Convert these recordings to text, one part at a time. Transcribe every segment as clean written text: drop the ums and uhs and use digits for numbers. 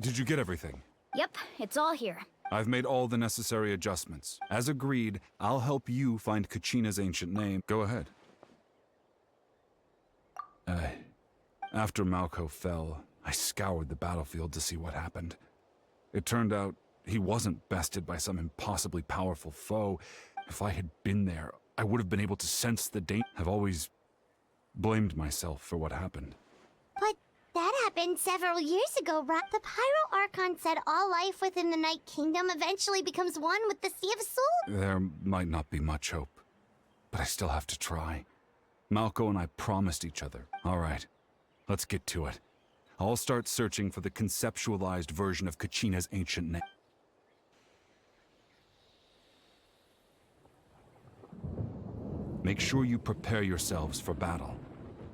did you get everything? Yep, it's all here. I've made all the necessary adjustments. As agreed, I'll help you find Kachina's ancient name. Go ahead. After Malko fell, I scoured the battlefield to see what happened. It turned out he wasn't bested by some impossibly powerful foe. If I had been there, I would have been able to sense the danger. I've always blamed myself for what happened. But that happened several years ago, right? The Pyro Archon said all life within the Night Kingdom eventually becomes one with the Sea of Souls. There might not be much hope, but I still have to try. Malko and I promised each other. All right, let's get to it. I'll start searching for the conceptualized version of Kachina's ancient name. Make sure you prepare yourselves for battle.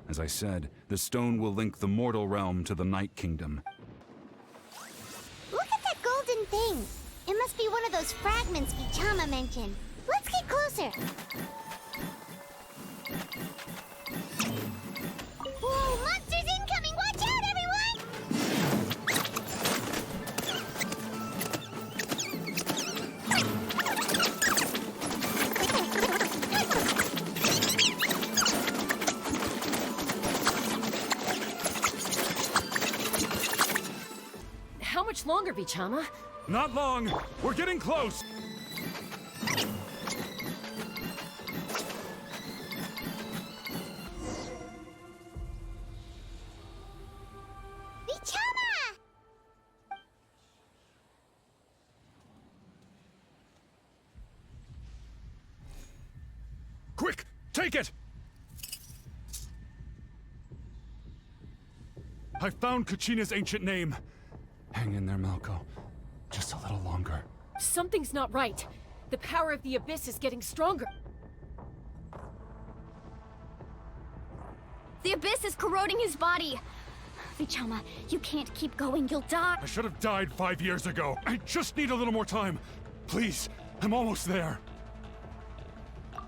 As I said, the stone will link the mortal realm to the Night Kingdom. Look at that golden thing. It must be one of those fragments Vichama mentioned. Let's get closer. Whoa, monsters incoming! Watch out, How much longer, Vichama? Not long! We're getting close! Vichama! Quick! Take it! I found Kachina's ancient name. Hang in there, Malko. Just a little longer. Something's not right. The power of the Abyss is getting stronger. The Abyss is corroding his body. Vichama, you can't keep going. You'll die. I should have died 5 years ago. I just need a little more time. Please, I'm almost there.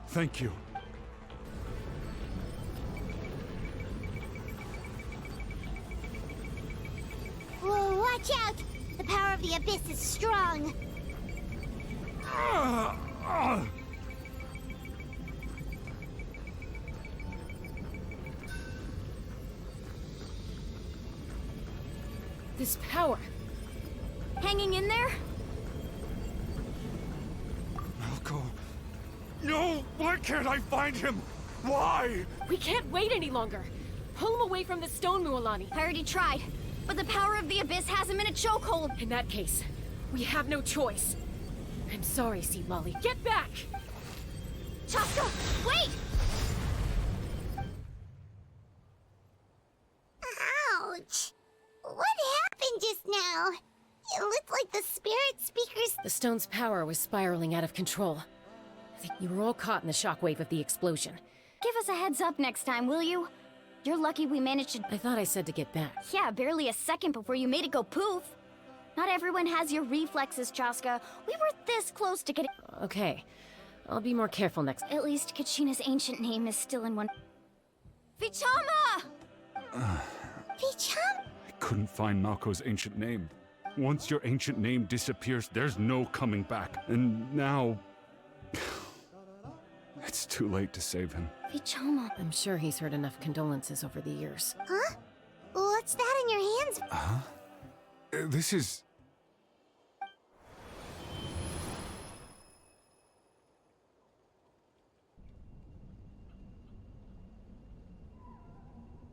Thank you. Whoa, watch out! The power of the Abyss is strong. This power. Hanging in there? Malko. No! Why can't I find him? Why? We can't wait any longer. Pull him away from the stone, Mualani. I already tried, but the power of the Abyss has him in a chokehold. In that case, we have no choice. I'm sorry, Seed Molly. Get back! Chaska, wait! Ouch! What happened just now? It looked like the spirit speakers... The stone's power was spiraling out of control. I think you were all caught in the shockwave of the explosion. Give us a heads up next time, will you? You're lucky we managed to... I thought I said to get back. Yeah, barely a second before you made it go poof. Not everyone has your reflexes, Chaska. We were this close to getting... Okay. I'll be more careful next... At least Kachina's ancient name is still in one... Vichama! Vichama? I couldn't find Malko's ancient name. Once your ancient name disappears, there's no coming back. And now... it's too late to save him. Vichama. I'm sure he's heard enough condolences over the years. Huh? What's that in your hands? Huh? This is...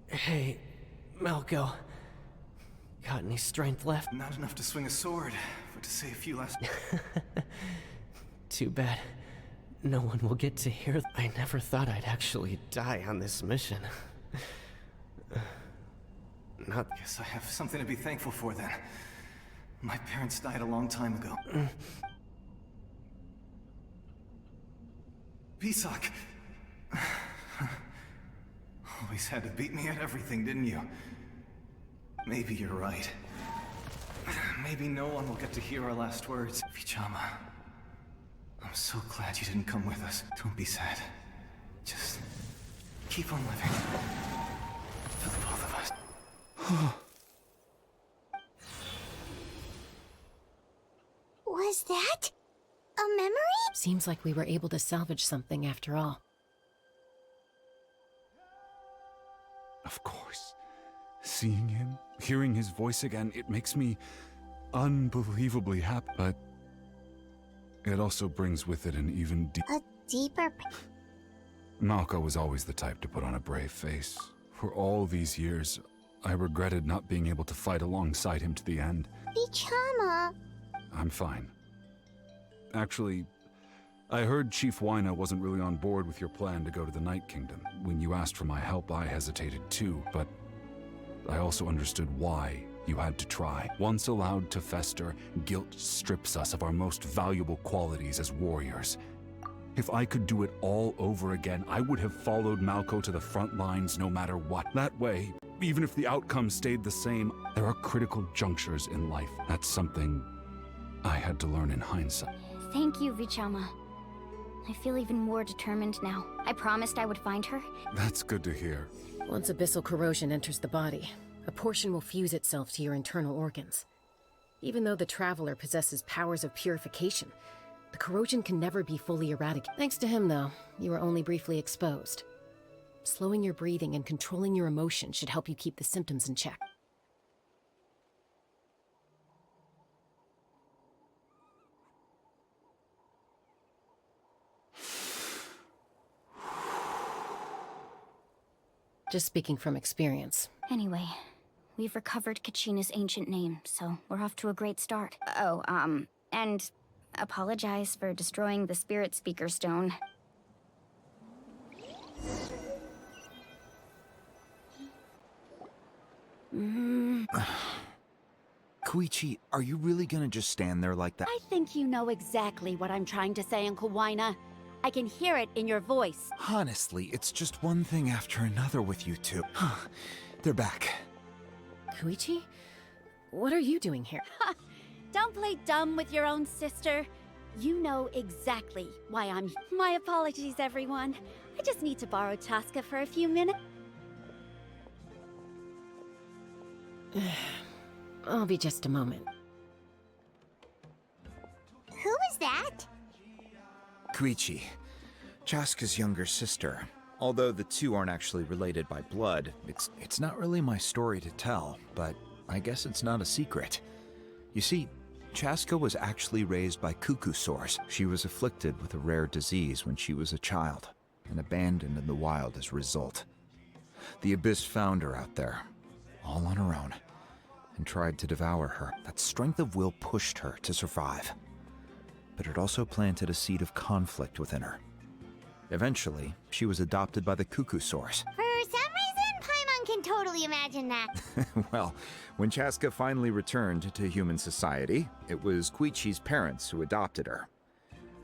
Hey, Malko. Got any strength left? Not enough to swing a sword, but to say a few last... Too bad. No one will get to hear. I never thought I'd actually die on this mission. Not... Guess I have something to be thankful for then. My parents died a long time ago. Pisak! Always had to beat me at everything, didn't you? Maybe you're right. Maybe no one will get to hear our last words. Vichama, I'm so glad you didn't come with us. Don't be sad. Just keep on living. For the both of us. Seems like we were able to salvage something after all. Of course. Seeing him, hearing his voice again, it makes me unbelievably happy, but it also brings with it an even A deeper... Malco was always the type to put on a brave face. For all these years, I regretted not being able to fight alongside him to the end. Vichama! I'm fine. Actually, I heard Chief Wyna wasn't really on board with your plan to go to the Night Kingdom. When you asked for my help, I hesitated too, but I also understood why you had to try. Once allowed to fester, guilt strips us of our most valuable qualities as warriors. If I could do it all over again, I would have followed Malco to the front lines no matter what. That way, even if the outcome stayed the same, there are critical junctures in life. That's something I had to learn in hindsight. Thank you, Vichama. I feel even more determined now. I promised I would find her. That's good to hear. Once abyssal corrosion enters the body, a portion will fuse itself to your internal organs. Even though the Traveler possesses powers of purification, the corrosion can never be fully eradicated. Thanks to him, though, you were only briefly exposed. Slowing your breathing and controlling your emotions should help you keep the symptoms in check. Just speaking from experience. Anyway, we've recovered Kachina's ancient name, so we're off to a great start. Oh, and apologize for destroying the Spirit Speaker Stone. Koichi, are you really gonna just stand there like that? I think you know exactly what I'm trying to say, Uncle Wyna. I can hear it in your voice. Honestly, it's just one thing after another with you two. They're back. Koichi? What are you doing here? Don't play dumb with your own sister. You know exactly why I'm here. My apologies, everyone. I just need to borrow Chaska for a few minutes. I'll be just a moment. Who was that? Koichi, Chaska's younger sister. Although the two aren't actually related by blood, it's not really my story to tell, but I guess it's not a secret. You see, Chaska was actually raised by cuckoo-saurs. She was afflicted with a rare disease when she was a child, and abandoned in the wild as a result. The Abyss found her out there, all on her own, and tried to devour her. That strength of will pushed her to survive, but it also planted a seed of conflict within her. Eventually, she was adopted by the cuckoo-saurs. For some reason, Paimon can totally imagine that. Well, when Chaska finally returned to human society, it was Koichi's parents who adopted her.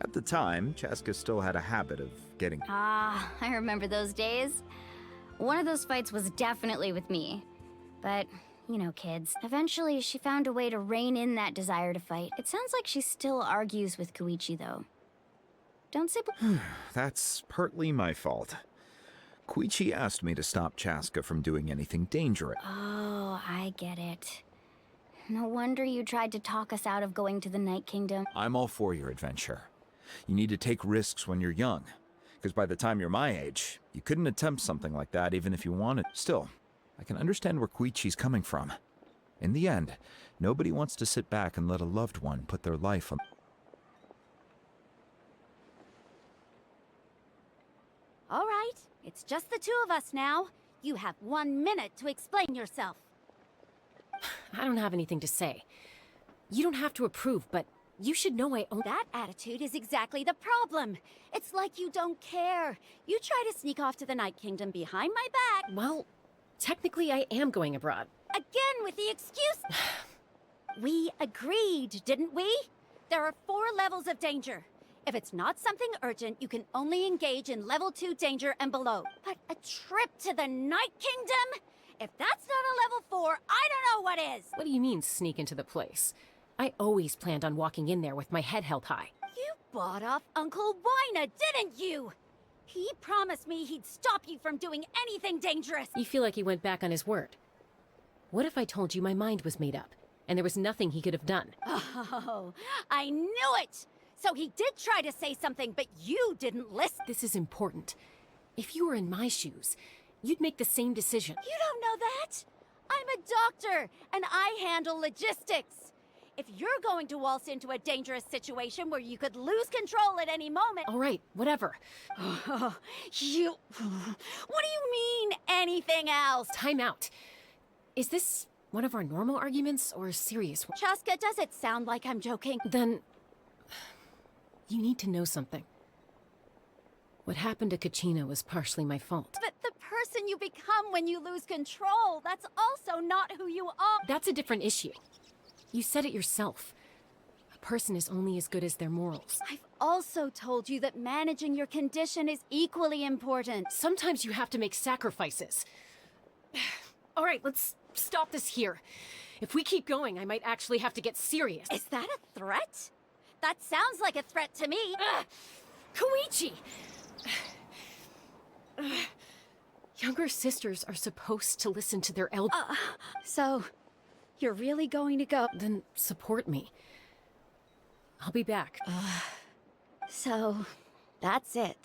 At the time, Chaska still had a habit of getting... Ah, I remember those days. One of those fights was definitely with me. But, you know, kids. Eventually, she found a way to rein in that desire to fight. It sounds like she still argues with Koichi, though. Don't say... That's partly my fault. Koichi asked me to stop Chaska from doing anything dangerous. Oh, I get it. No wonder you tried to talk us out of going to the Night Kingdom. I'm all for your adventure. You need to take risks when you're young, because by the time you're my age, you couldn't attempt something like that even if you wanted. Still, I can understand where Koichi's coming from. In the end, nobody wants to sit back and let a loved one put their life on... All right, it's just the two of us now. You have 1 minute to explain yourself. I don't have anything to say. You don't have to approve, but you should know I own... That attitude is exactly the problem. It's like you don't care. You try to sneak off to the Night Kingdom behind my back. Well, technically I am going abroad. Again with the excuse. We agreed, didn't we? There are 4 levels of danger. If it's not something urgent, you can only engage in level 2 danger and below. But a trip to the Night Kingdom? If that's not a level 4, I don't know what is! What do you mean, sneak into the place? I always planned on walking in there with my head held high. You bought off Uncle Wyna, didn't you? He promised me he'd stop you from doing anything dangerous. You feel like he went back on his word. What if I told you my mind was made up, and there was nothing he could have done? Oh, I knew it! So he did try to say something, but you didn't listen. This is important. If you were in my shoes, you'd make the same decision. You don't know that? I'm a doctor, and I handle logistics. If you're going to waltz into a dangerous situation where you could lose control at any moment... All right, whatever. What do you mean, anything else? Time out. Is this one of our normal arguments or a serious one? Chaska, does it sound like I'm joking? Then... you need to know something. What happened to Kachina was partially my fault. But the person you become when you lose control, that's also not who you are. That's a different issue. You said it yourself. A person is only as good as their morals. I've also told you that managing your condition is equally important. Sometimes you have to make sacrifices. All right, let's stop this here. If we keep going, I might actually have to get serious. Is that a threat? That sounds like a threat to me. Koichi! Younger sisters are supposed to listen to their elders. So, you're really going to go? Then support me. I'll be back. So, that's it.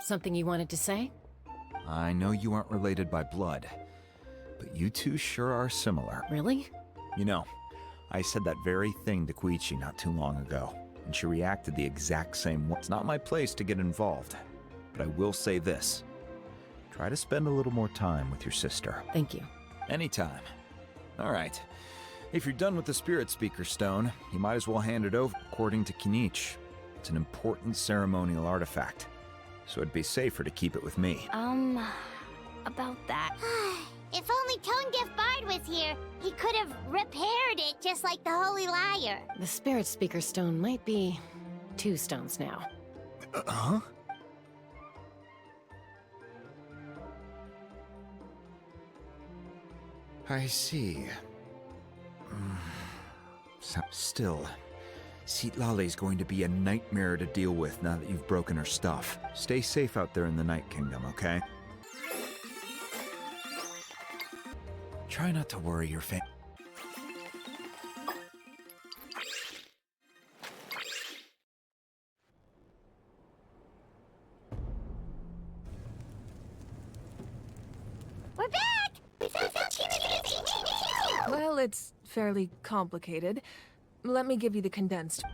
Something you wanted to say? I know you aren't related by blood, but you two sure are similar. Really? You know, I said that very thing to Koichi not too long ago, and she reacted the exact same way. It's not my place to get involved, but I will say this. Try to spend a little more time with your sister. Thank you. Anytime. All right. If you're done with the Spirit Speaker Stone, you might as well hand it over. According to Kinich, it's an important ceremonial artifact, so it'd be safer to keep it with me. About that. If only Tone-Deaf Bard was here, he could have repaired it just like the Holy Liar. The Spirit Speaker Stone might be 2 stones now. Huh? I see. Still, Seatlale's going to be a nightmare to deal with now that you've broken her stuff. Stay safe out there in the Night Kingdom, okay? Try not to worry your family. We're back! We found Kachina! Well, it's fairly complicated. Let me give you the condensed.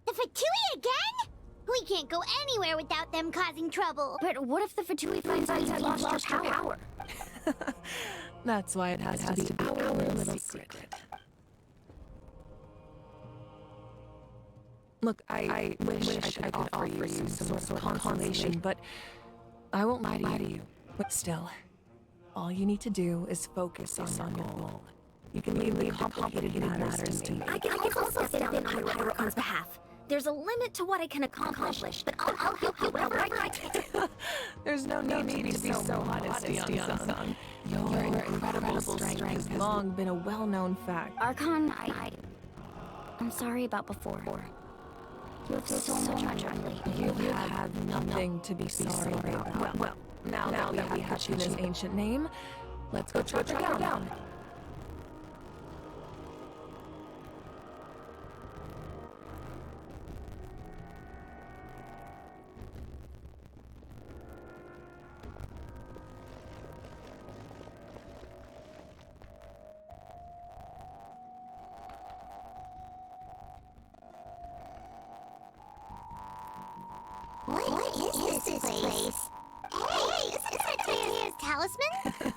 The Fatui again? We can't go anywhere without them causing trouble. But what if the Fatui finds out you've lost your power? That's why it has to be our little secret. Look, I wish I could offer you some sort of consolation, but I won't lie to you. But still, all you need to do is focus on your goal. You can leave the complicated matters to me. I can also stand in on Archon's behalf. There's a limit to what I can accomplish, but I'll help you wherever I can. There's no need to be so modest, young-son. Your incredible strength has long been a well-known fact. Archon, I'm sorry about before. You have so much on lately. You have nothing to be sorry about. Well, now that we have Kachina's ancient name, let's go track her down. What is this place? Hey, is that Taya's talisman?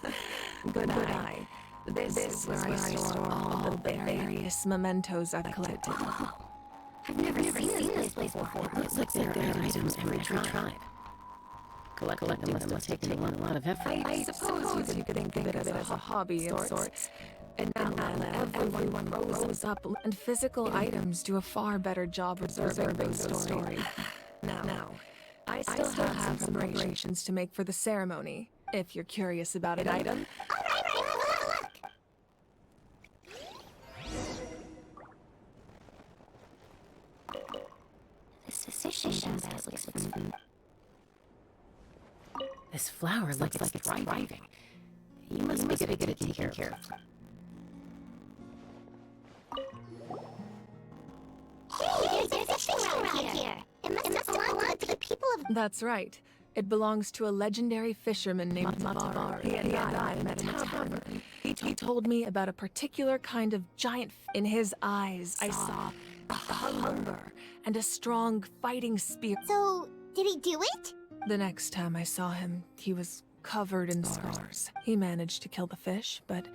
Good eye. This is where I store all the various mementos I've collected. I've never seen this place before. It looks like there are items for every tribe. Collecting them must have taken a lot of effort. I suppose you could think of it as a hobby of sorts. And now everyone rose up, and physical items do a far better job preserving those stories. Now, I still have some preparations to make for the ceremony, if you're curious about an item. Alright, we'll have a look. This physician basket looks like This flower looks like it's thriving. You must be good at taking care of it. Hey, there's a fish around here. It must belong to the people of... That's right. It belongs to a legendary fisherman named Mauvika. He and I met in a tavern. He told me about a particular kind of giant in his eyes. I saw a hunger and a strong fighting spirit. So, did he do it? The next time I saw him, he was covered in scars. He managed to kill the fish, but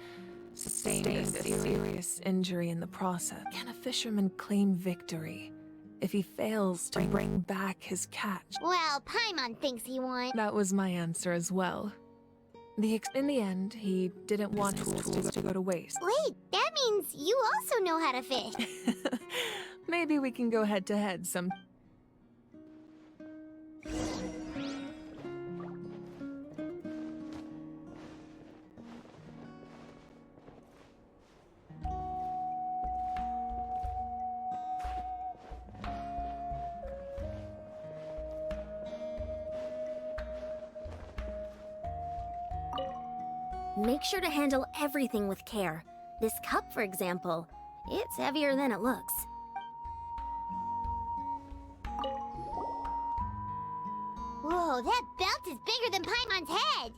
sustained a serious injury in the process. Can a fisherman claim victory if he fails to bring back his catch? Well, Paimon thinks he won. That was my answer as well. In the end, he didn't want his tools to go to waste. Wait, that means you also know how to fish. Maybe we can go head to head some. Make sure to handle everything with care. This cup, for example, it's heavier than it looks. Whoa, that belt is bigger than Paimon's head!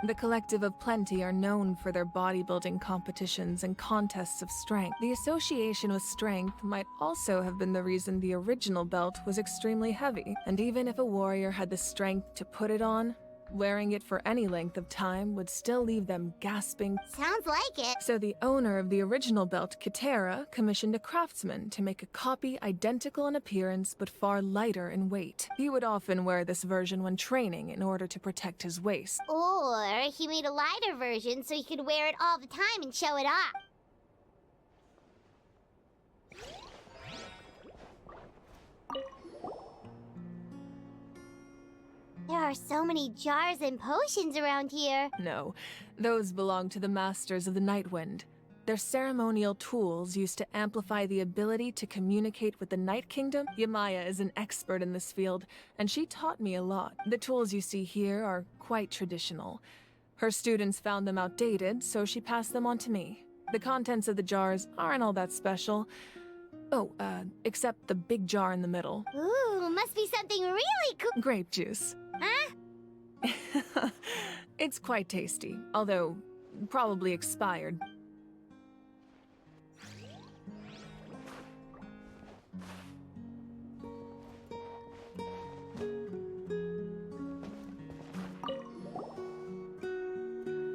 The Collective of Plenty are known for their bodybuilding competitions and contests of strength. The association with strength might also have been the reason the original belt was extremely heavy. And even if a warrior had the strength to put it on, wearing it for any length of time would still leave them gasping. Sounds like it. So the owner of the original belt, Katera, commissioned a craftsman to make a copy identical in appearance but far lighter in weight. He would often wear this version when training in order to protect his waist. Or he made a lighter version so he could wear it all the time and show it off. There are so many jars and potions around here. No, those belong to the Masters of the Nightwind. They're ceremonial tools used to amplify the ability to communicate with the Night Kingdom. Yamaya is an expert in this field, and she taught me a lot. The tools you see here are quite traditional. Her students found them outdated, so she passed them on to me. The contents of the jars aren't all that special. Oh, except the big jar in the middle. Ooh, must be something really cool. Grape juice. Huh? It's quite tasty, although probably expired.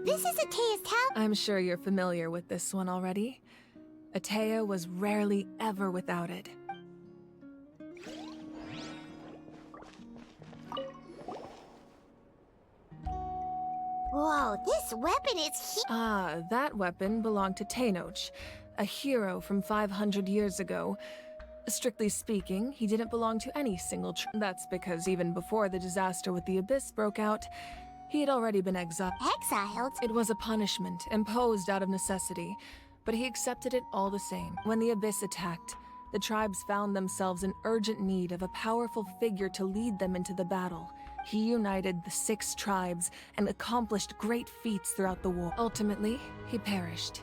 This is Atea's towel. I'm sure you're familiar with this one already. Atea was rarely ever without it. Whoa, this weapon is Ah, that weapon belonged to Tenoch, a hero from 500 years ago. Strictly speaking, he didn't belong to any single That's because even before the disaster with the Abyss broke out, he had already been exiled. Exiled? It was a punishment, imposed out of necessity, but he accepted it all the same. When the Abyss attacked, the tribes found themselves in urgent need of a powerful figure to lead them into the battle. He united the 6 tribes and accomplished great feats throughout the war. Ultimately, he perished.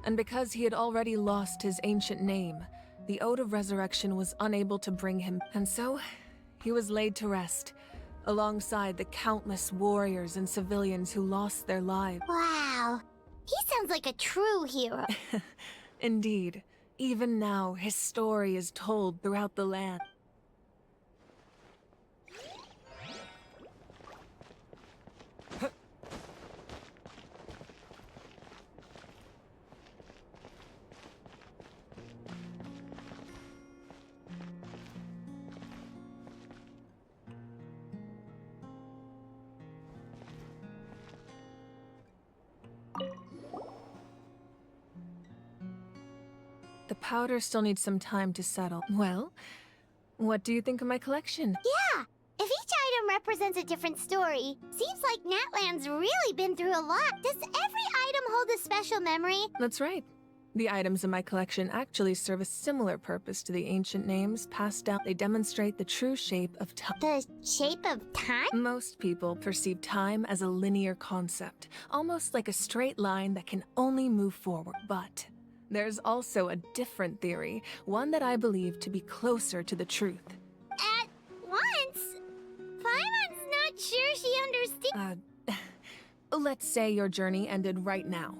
And because he had already lost his ancient name, the Ode of Resurrection was unable to bring him. And so, he was laid to rest, alongside the countless warriors and civilians who lost their lives. Wow. He sounds like a true hero. Indeed. Even now, his story is told throughout the land. The powder still needs some time to settle. Well, what do you think of my collection? Yeah! If each item represents a different story, seems like Natlan's really been through a lot. Does every item hold a special memory? That's right. The items in my collection actually serve a similar purpose to the ancient names passed down. They demonstrate the true shape of time. The shape of time? Most people perceive time as a linear concept, almost like a straight line that can only move forward. But there's also a different theory, one that I believe to be closer to the truth. At once? Paimon's not sure she understands. Let's say your journey ended right now.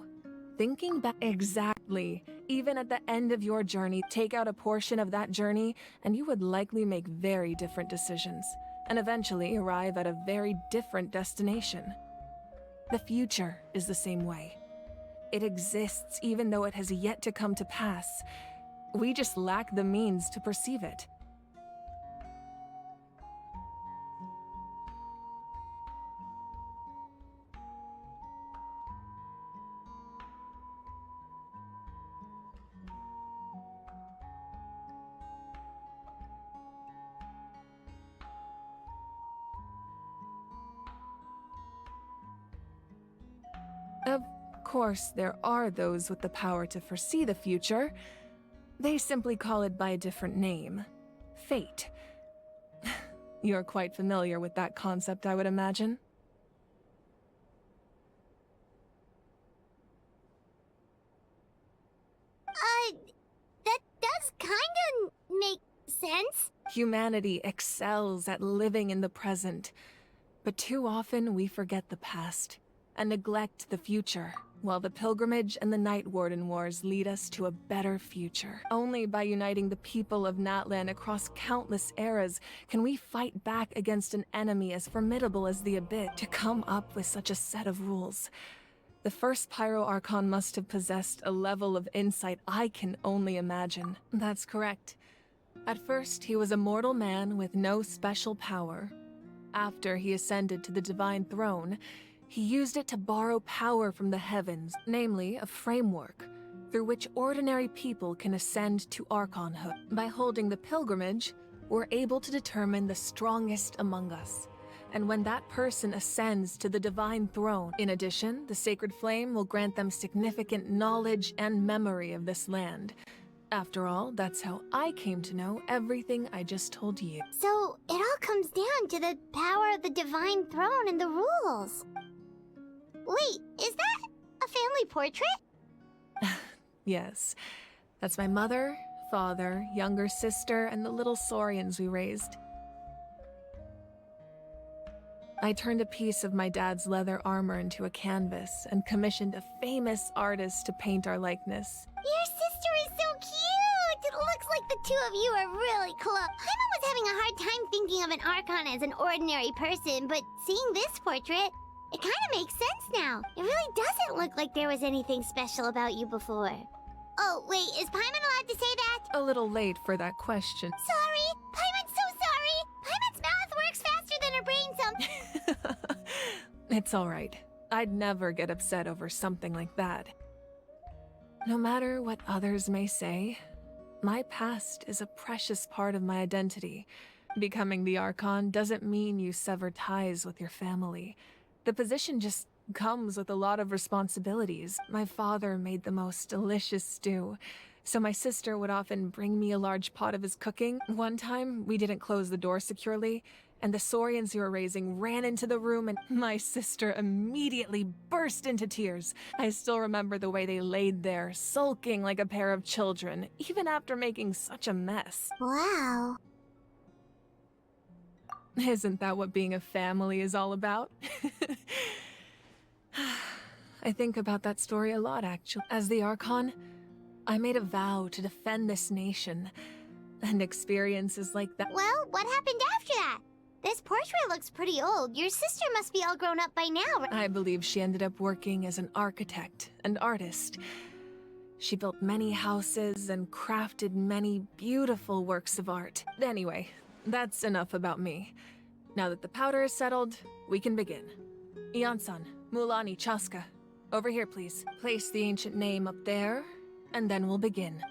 Thinking back exactly, even at the end of your journey, take out a portion of that journey, and you would likely make very different decisions, and eventually arrive at a very different destination. The future is the same way. It exists even though it has yet to come to pass. We just lack the means to perceive it. Of course, there are those with the power to foresee the future. They simply call it by a different name. Fate. You're quite familiar with that concept, I would imagine. That does kinda make sense. Humanity excels at living in the present, but too often we forget the past and neglect the future, while the pilgrimage and the Night Warden Wars lead us to a better future. Only by uniting the people of Natlan across countless eras can we fight back against an enemy as formidable as the Abyss. To come up with such a set of rules, the first Pyro Archon must have possessed a level of insight I can only imagine. That's correct. At first, he was a mortal man with no special power. After he ascended to the Divine Throne, he used it to borrow power from the heavens, namely a framework, through which ordinary people can ascend to Archonhood. By holding the pilgrimage, we're able to determine the strongest among us. And when that person ascends to the Divine Throne, in addition, the Sacred Flame will grant them significant knowledge and memory of this land. After all, that's how I came to know everything I just told you. So, it all comes down to the power of the Divine Throne and the rules. Wait, is that a family portrait? Yes. That's my mother, father, younger sister, and the little Saurians we raised. I turned a piece of my dad's leather armor into a canvas and commissioned a famous artist to paint our likeness. Your sister is so cute! It looks like the two of you are really close. Paimon was having a hard time thinking of an Archon as an ordinary person, but seeing this portrait, it kind of makes sense now. It really doesn't look like there was anything special about you before. Oh, wait, is Paimon allowed to say that? A little late for that question. Sorry! Paimon's so sorry! Paimon's mouth works faster than her brain sometimes. It's all right. I'd never get upset over something like that. No matter what others may say, my past is a precious part of my identity. Becoming the Archon doesn't mean you sever ties with your family. The position just comes with a lot of responsibilities. My father made the most delicious stew, so my sister would often bring me a large pot of his cooking. One time, we didn't close the door securely, and the Saurians you were raising ran into the room, and my sister immediately burst into tears. I still remember the way they laid there, sulking like a pair of children, even after making such a mess. Wow. Isn't that what being a family is all about? I think about that story a lot, actually. As the Archon, I made a vow to defend this nation, and experiences like that. Well, what happened after that? This portrait looks pretty old. Your sister must be all grown up by now, right? I believe she ended up working as an architect and artist. She built many houses and crafted many beautiful works of art. Anyway, that's enough about me. Now that the powder is settled, we can begin. Ian-san, Mulani, Chaska. Over here, please. Place the ancient name up there, and then we'll begin.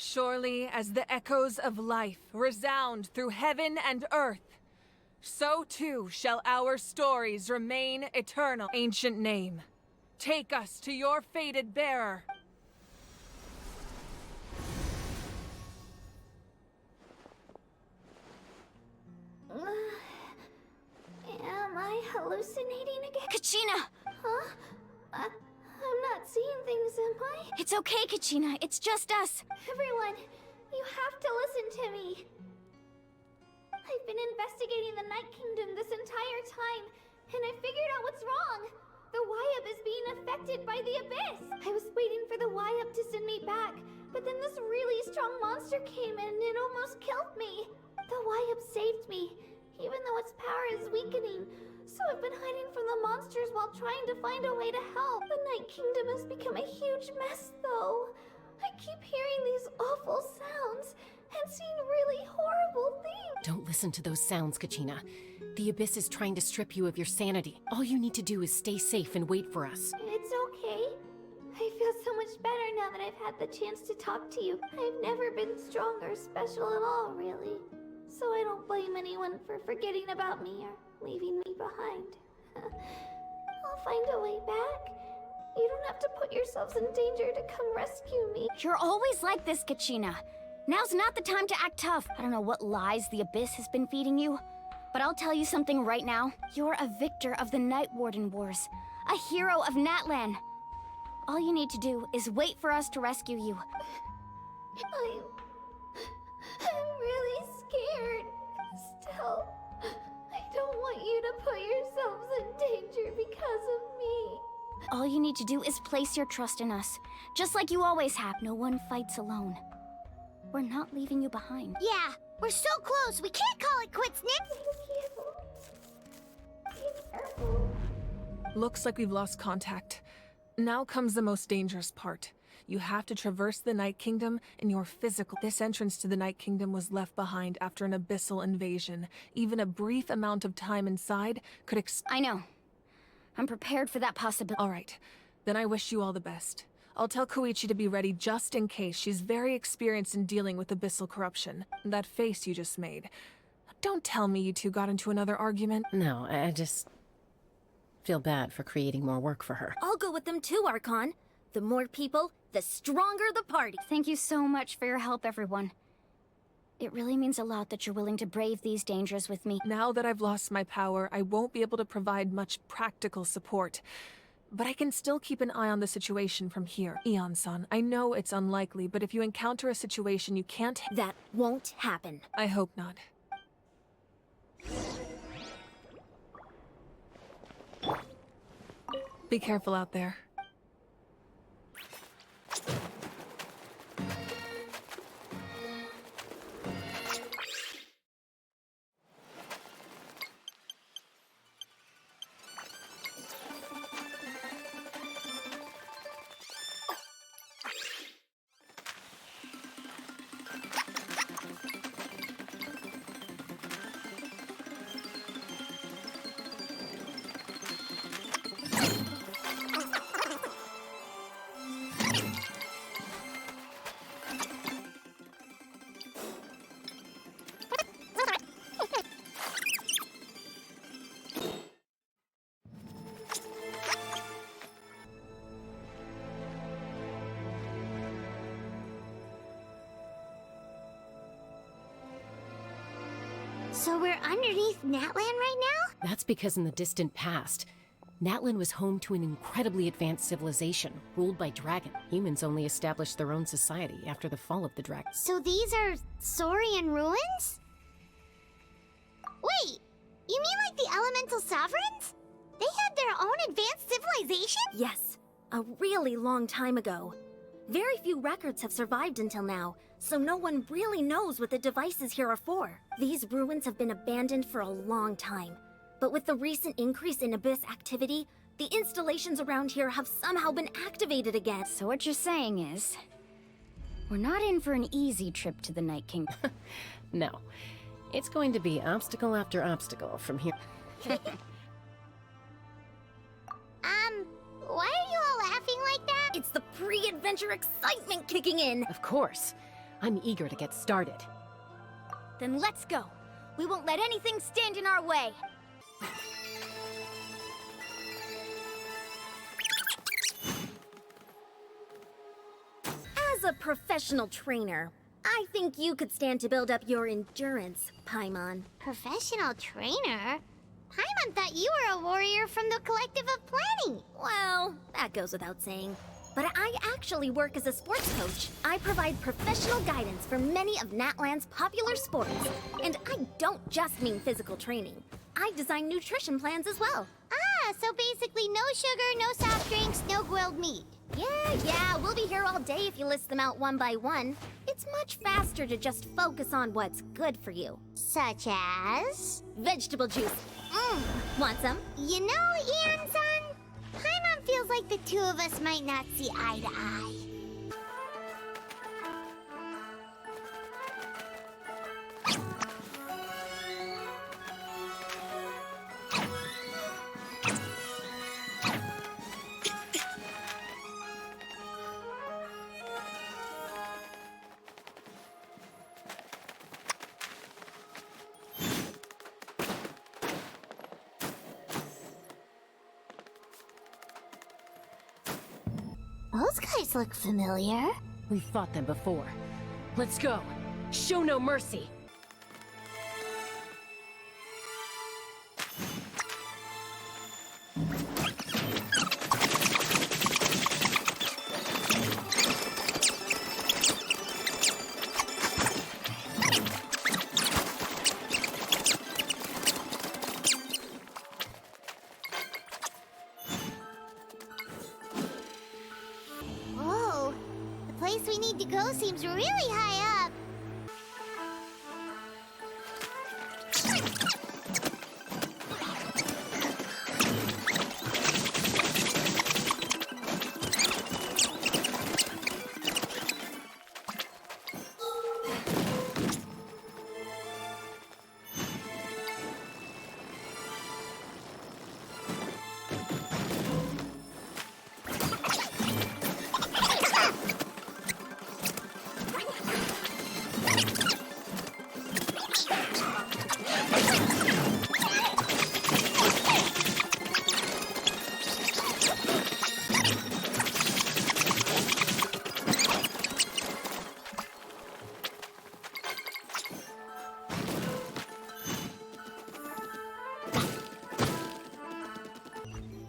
surely as the echoes of life resound through heaven and earth, so too shall our stories remain eternal. Ancient name, take us to your fated bearer. Am I hallucinating again? Kachina! Huh? I'm not seeing things, am I? It's okay, Kachina. It's just us. Everyone, you have to listen to me. I've been investigating the Night Kingdom this entire time, and I figured out what's wrong. The Y-Up is being affected by the Abyss. I was waiting for the Y-Up to send me back, but then this really strong monster came in and it almost killed me. The Y-Up saved me, even though its power is weakening. So I've been hiding from the monsters while trying to find a way to help. The Night Kingdom has become a huge mess, though. I keep hearing these awful sounds and seeing really horrible things. Don't listen to those sounds, Kachina. The Abyss is trying to strip you of your sanity. All you need to do is stay safe and wait for us. It's okay. I feel so much better now that I've had the chance to talk to you. I've never been strong or special at all, really. So I don't blame anyone for forgetting about me or leaving me behind. I'll find a way back. You don't have to put yourselves in danger to come rescue me. You're always like this, Kachina. Now's not the time to act tough. I don't know what lies the Abyss has been feeding you, but I'll tell you something right now. You're a victor of the Night Warden Wars, a hero of Natlan. All you need to do is wait for us to rescue you. I'm really scared. Still, I don't want you to put yourselves in danger because of me. All you need to do is place your trust in us, just like you always have. No one fights alone. We're not leaving you behind. Yeah, we're so close. We can't call it quits, Nick. Be careful. Looks like we've lost contact. Now comes the most dangerous part. You have to traverse the Night Kingdom in your physical. This entrance to the Night Kingdom was left behind after an abyssal invasion. Even a brief amount of time inside could I know. I'm prepared for that possibility. All right. Then I wish you all the best. I'll tell Koichi to be ready just in case. She's very experienced in dealing with abyssal corruption. That face you just made. Don't tell me you two got into another argument. No, I just feel bad for creating more work for her. I'll go with them too, Archon. The more people, the stronger the party. Thank you so much for your help, everyone. It really means a lot that you're willing to brave these dangers with me. Now that I've lost my power, I won't be able to provide much practical support. But I can still keep an eye on the situation from here. Eon-san, I know it's unlikely, but if you encounter a situation you can't... That won't happen. I hope not. Be careful out there. So we're underneath Natlan right now? That's because in the distant past, Natlan was home to an incredibly advanced civilization ruled by dragon. Humans only established their own society after the fall of the dragon. So these are Saurian ruins? Wait, you mean like the elemental sovereigns? They had their own advanced civilization? Yes, a really long time ago. Very few records have survived until now, so no one really knows what the devices here are for. These ruins have been abandoned for a long time, but with the recent increase in Abyss activity, the installations around here have somehow been activated again. So what you're saying is, we're not in for an easy trip to the Night Kingdom. No, it's going to be obstacle after obstacle from here. Why are you all laughing like that? It's the pre-adventure excitement kicking in. Of course. I'm eager to get started. Then let's go. We won't let anything stand in our way. As a professional trainer, I think you could stand to build up your endurance, Paimon. Professional trainer? Paimon thought you were a warrior from the Collective of Planning. Well, that goes without saying. But I actually work as a sports coach. I provide professional guidance for many of Natlan's popular sports. And I don't just mean physical training. I design nutrition plans as well. Ah, so basically no sugar, no soft drinks, no grilled meat. Yeah, we'll be here all day if you list them out one by one. It's much faster to just focus on what's good for you. Such as? Vegetable juice. Want some? You know, Ian-san, Paimon feels like the two of us might not see eye to eye. Those guys look familiar. We've fought them before. Let's go. Show no mercy. Whoa, the place we need to go seems really high up.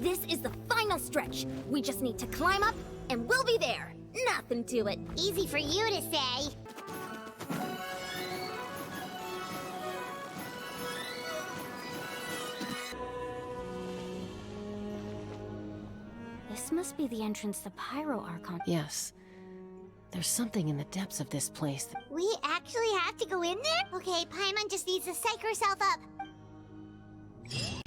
This is the final stretch. We just need to climb up, and we'll be there. Nothing to it. Easy for you to say. This must be the entrance to Pyro Archon. Yes. There's something in the depths of this place that... We actually have to go in there? Okay, Paimon just needs to psych herself up. Hey!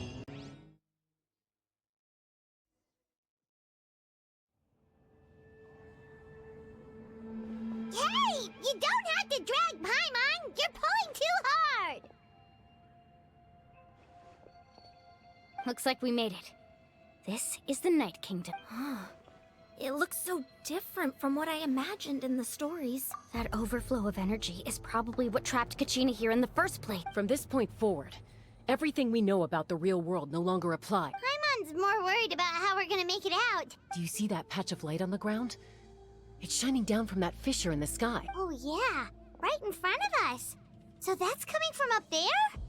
You don't have to drag Paimon! You're pulling too hard! Looks like we made it. This is the Night Kingdom. It looks so different from what I imagined in the stories. That overflow of energy is probably what trapped Kachina here in the first place. From this point forward, everything we know about the real world no longer apply. Paimon's more worried about how we're gonna make it out. Do you see that patch of light on the ground? It's shining down from that fissure in the sky. Oh yeah, right in front of us. So that's coming from up there?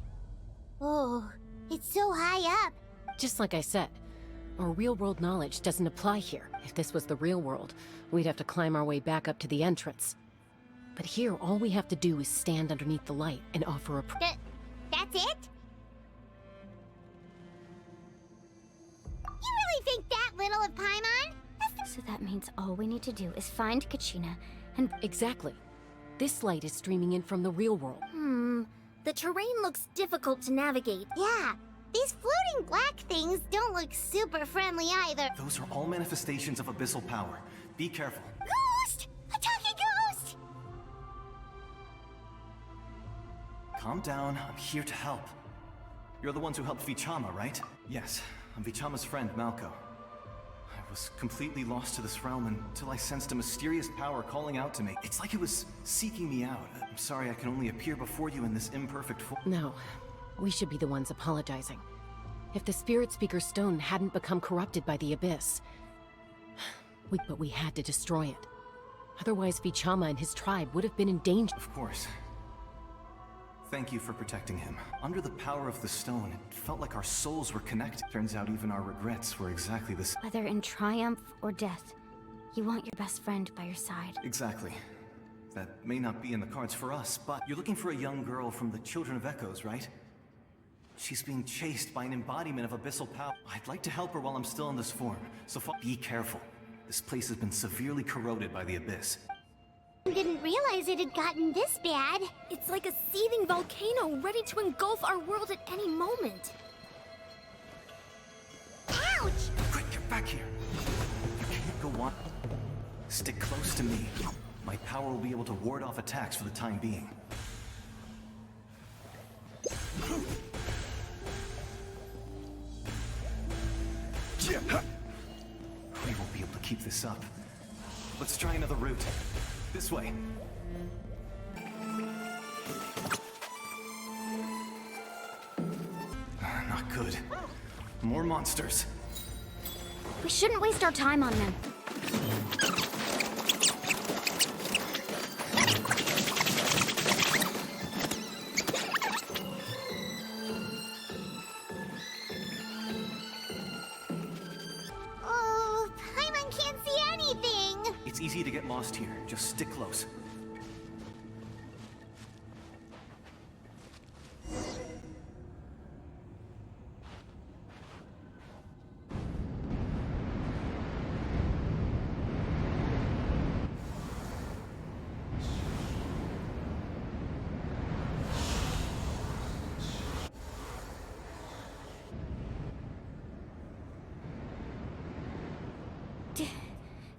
Oh, it's so high up. Just like I said, our real-world knowledge doesn't apply here. If this was the real world, we'd have to climb our way back up to the entrance. But here, all we have to do is stand underneath the light and offer a That's it? You really think that little of Paimon? So that means all we need to do is find Kachina and... Exactly. This light is streaming in from the real world. The terrain looks difficult to navigate. Yeah, these floating black things don't look super friendly either. Those are all manifestations of abyssal power. Be careful. Ghost! A talking ghost! Calm down, I'm here to help. You're the ones who helped Vichama, right? Yes, I'm Vichama's friend, Malco. I was completely lost to this realm until I sensed a mysterious power calling out to me. It's like it was seeking me out. I'm sorry I can only appear before you in this imperfect form. No, we should be the ones apologizing. If the Spirit Speaker's stone hadn't become corrupted by the Abyss... But we had to destroy it. Otherwise, Vichama and his tribe would have been in danger. Of course. Thank you for protecting him. Under the power of the stone, it felt like our souls were connected. Turns out even our regrets were exactly the same. Whether in triumph or death, you want your best friend by your side. Exactly. That may not be in the cards for us, but you're looking for a young girl from the Children of Echoes, right? She's being chased by an embodiment of abyssal power. I'd like to help her while I'm still in this form, so be careful. This place has been severely corroded by the Abyss. I didn't realize it had gotten this bad. It's like a seething volcano ready to engulf our world at any moment. Ouch! Quick, get back here. You can't go on. Stick close to me. My power will be able to ward off attacks for the time being. We won't be able to keep this up. Let's try another route. This way. Not good. More monsters. We shouldn't waste our time on them. Oh, Paimon can't see anything. It's easy to get lost here. Just stick close.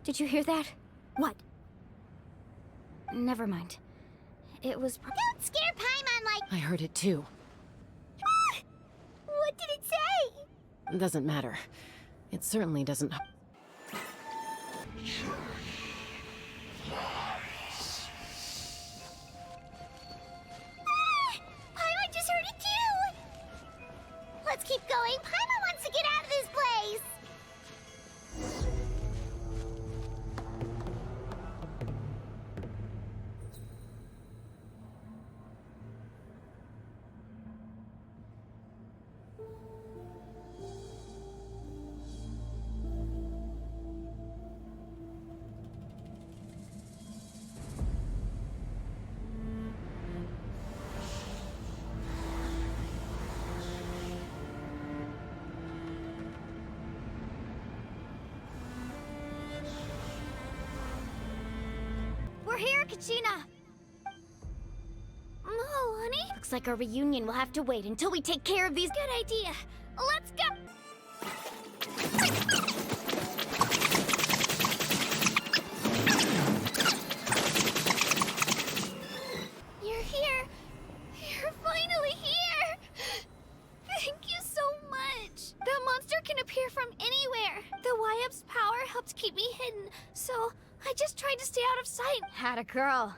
Did you hear that? What? Never mind. It was... Don't scare Paimon like... I heard it too. What did it say? Doesn't matter. It certainly doesn't... Paimon just heard it too! Let's keep going. Paimon wants to get out of this place! We're here, Kachina! Oh, honey? Looks like our reunion will have to wait until we take care of these... Good idea. Let's go! You're here. You're finally here. Thank you so much. That monster can appear from anywhere. The Wyap's power helped keep me hidden, so I just tried to stay out of sight. Had a girl.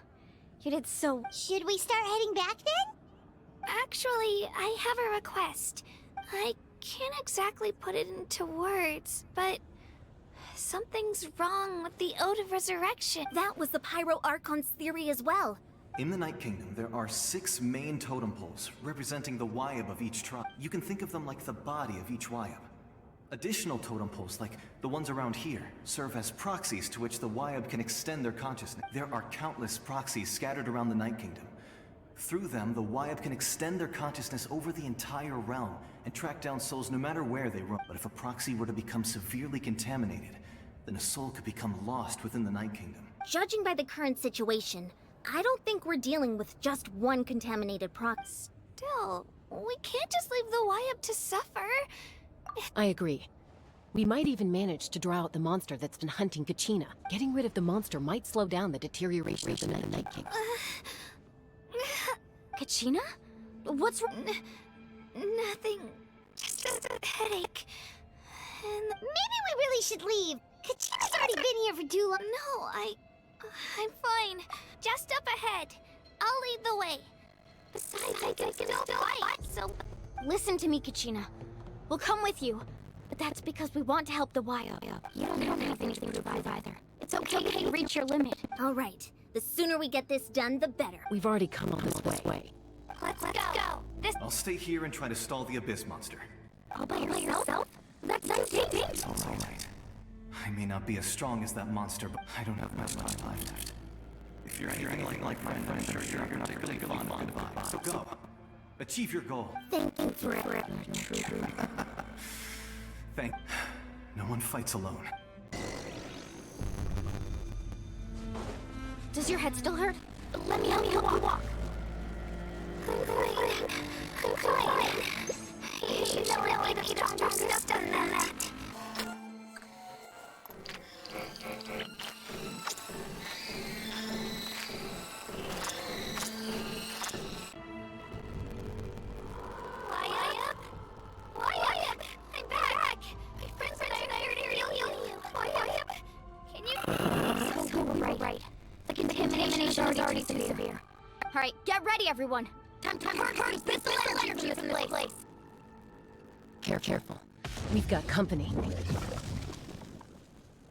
You did so... Should we start heading back then? Actually, I have a request. I can't exactly put it into words, but something's wrong with the Ode of Resurrection. That was the Pyro Archon's theory as well. In the Night Kingdom, there are 6 main totem poles, representing the Wyab of each tribe. You can think of them like the body of each Wyab. Additional totem poles, like the ones around here, serve as proxies to which the Wyab can extend their consciousness. There are countless proxies scattered around the Night Kingdom. Through them, the Wyab can extend their consciousness over the entire realm and track down souls no matter where they roam. But if a proxy were to become severely contaminated, then a soul could become lost within the Night Kingdom. Judging by the current situation, I don't think we're dealing with just one contaminated proxy. Still, we can't just leave the Wyab to suffer. I agree. We might even manage to draw out the monster that's been hunting Kachina. Getting rid of the monster might slow down the deterioration of the Night King. Kachina? What's wrong? Nothing. Just a headache. And Maybe we really should leave. Kachina's already been here for too long. no, I'm fine. Just up ahead. I'll lead the way. Besides, I can still fight, so... Listen to me, Kachina. We'll come with you, but that's because we want to help the wild. You don't have anything to survive either. It's okay if you reach your limit. All right. The sooner we get this done, the better. We've already come all this way. Let's go. This I'll stay here and try to stall the Abyss monster. All by yourself? That's dangerous. All right. I may not be as strong as that monster, but I don't have much time left. If you're anything like my friend, I'm sure you're not really fond of goodbye. So go. Achieve your goal. Thank you for Thank... No one fights alone. Does your head still hurt? Let me help you walk. I'm fine. You know I like to be stronger than that. Wyatt! I'm back! My friends are there to heal you. Wyatt, can you... So right. The contamination's already too severe. All right, get ready, everyone. Time for pistol energy in the place. Careful. We've got company.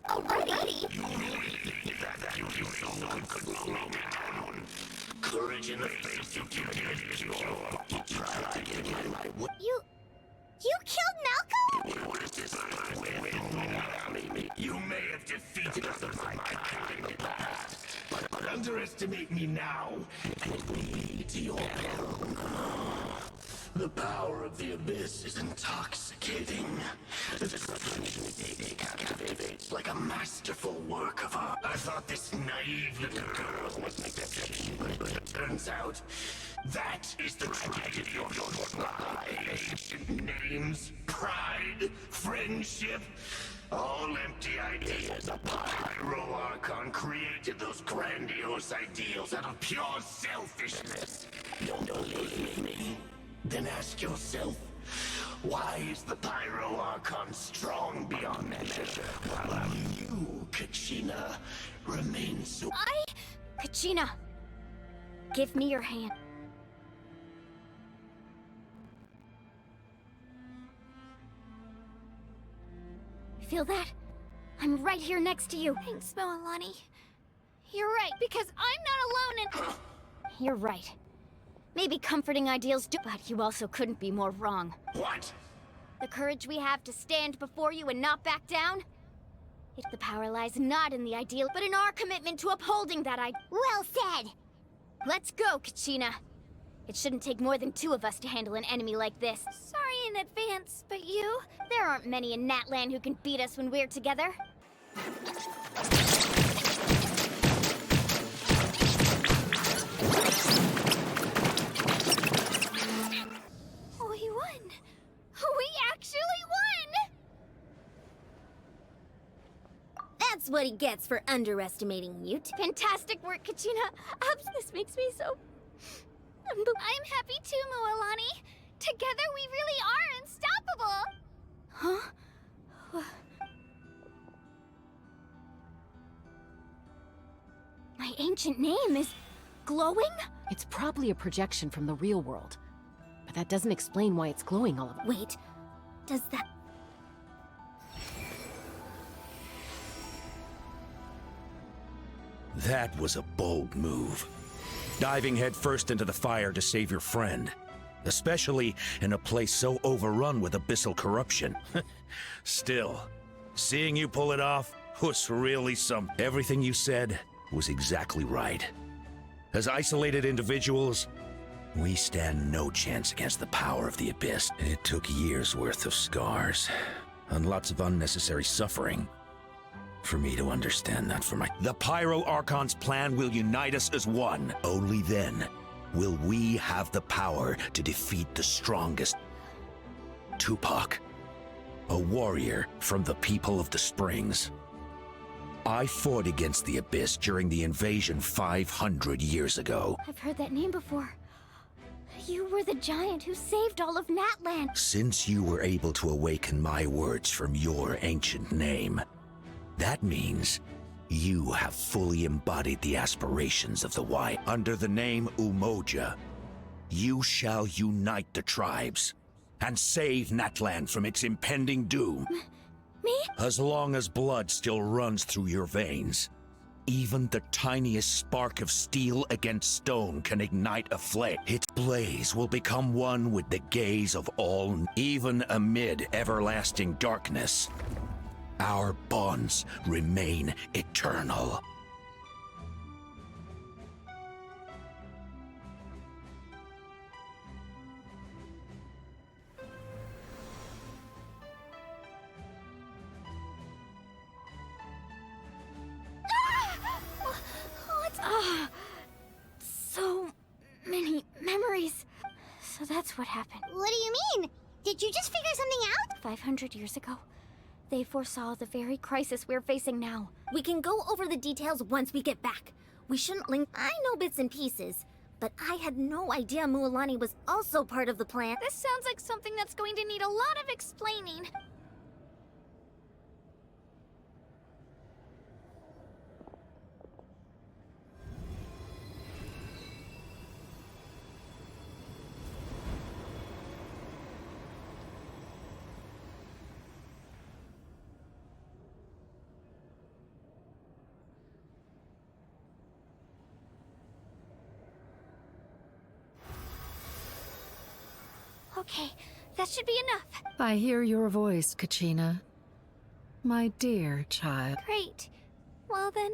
Already? Courage in the face, You killed Malcolm? You may have defeated us of my kind in the past, but underestimate me now, and it will lead to your peril. The power of the Abyss is intoxicating. The destruction it captivates like a masterful work of art. I thought this naive little girl was an exception, but it turns out that is the tragedy of your life. Names, pride, friendship, all empty ideas. A pyro Archon created those grandiose ideals out of pure selfishness. Don't believe me? Then ask yourself, why is the pyro Archon strong beyond measure, while you, Kachina, remain so... Kachina, give me your hand. Feel that? I'm right here next to you. Thanks, Moalani. You're right, because I'm not alone in... You're right. Maybe comforting ideals do, but you also couldn't be more wrong. What? The courage we have to stand before you and not back down? The power lies not in the ideal, but in our commitment to upholding that ideal. Well said. Let's go, Kachina. It shouldn't take more than two of us to handle an enemy like this. Sorry in advance, but you... There aren't many in Natlan who can beat us when we're together. We won! We actually won! That's what he gets for underestimating Mute. Fantastic work, Kachina. This makes me so... I'm happy too, Moalani. Together we really are unstoppable! Huh? My ancient name is... glowing? It's probably a projection from the real world. But that doesn't explain why it's glowing all of it. Wait, does that... That was a bold move. Diving headfirst into the fire to save your friend. Especially in a place so overrun with abyssal corruption. Still, seeing you pull it off was really some... Everything you said was exactly right. As isolated individuals, we stand no chance against the power of the Abyss. It took years' worth of scars, and lots of unnecessary suffering, for me to understand that for my... The Pyro Archon's plan will unite us as one. Only then will we have the power to defeat the strongest. Tupac, a warrior from the people of the Springs. I fought against the Abyss during the invasion 500 years ago. I've heard that name before. You were the giant who saved all of Natlan. Since you were able to awaken my words from your ancient name, that means you have fully embodied the aspirations of the White. Under the name Umoja, you shall unite the tribes and save Natlan from its impending doom. Me? As long as blood still runs through your veins, even the tiniest spark of steel against stone can ignite a flame. Its blaze will become one with the gaze of all, even amid everlasting darkness. Our bonds remain eternal. So many memories. So that's what happened. What do you mean? Did you just figure something out? 500 years ago, they foresaw the very crisis we're facing now. We can go over the details once we get back. We shouldn't link. I know bits and pieces, but I had no idea Mualani was also part of the plan. This sounds like something that's going to need a lot of explaining. Okay, that should be enough. I hear your voice, Kachina. My dear child. Great. Well then,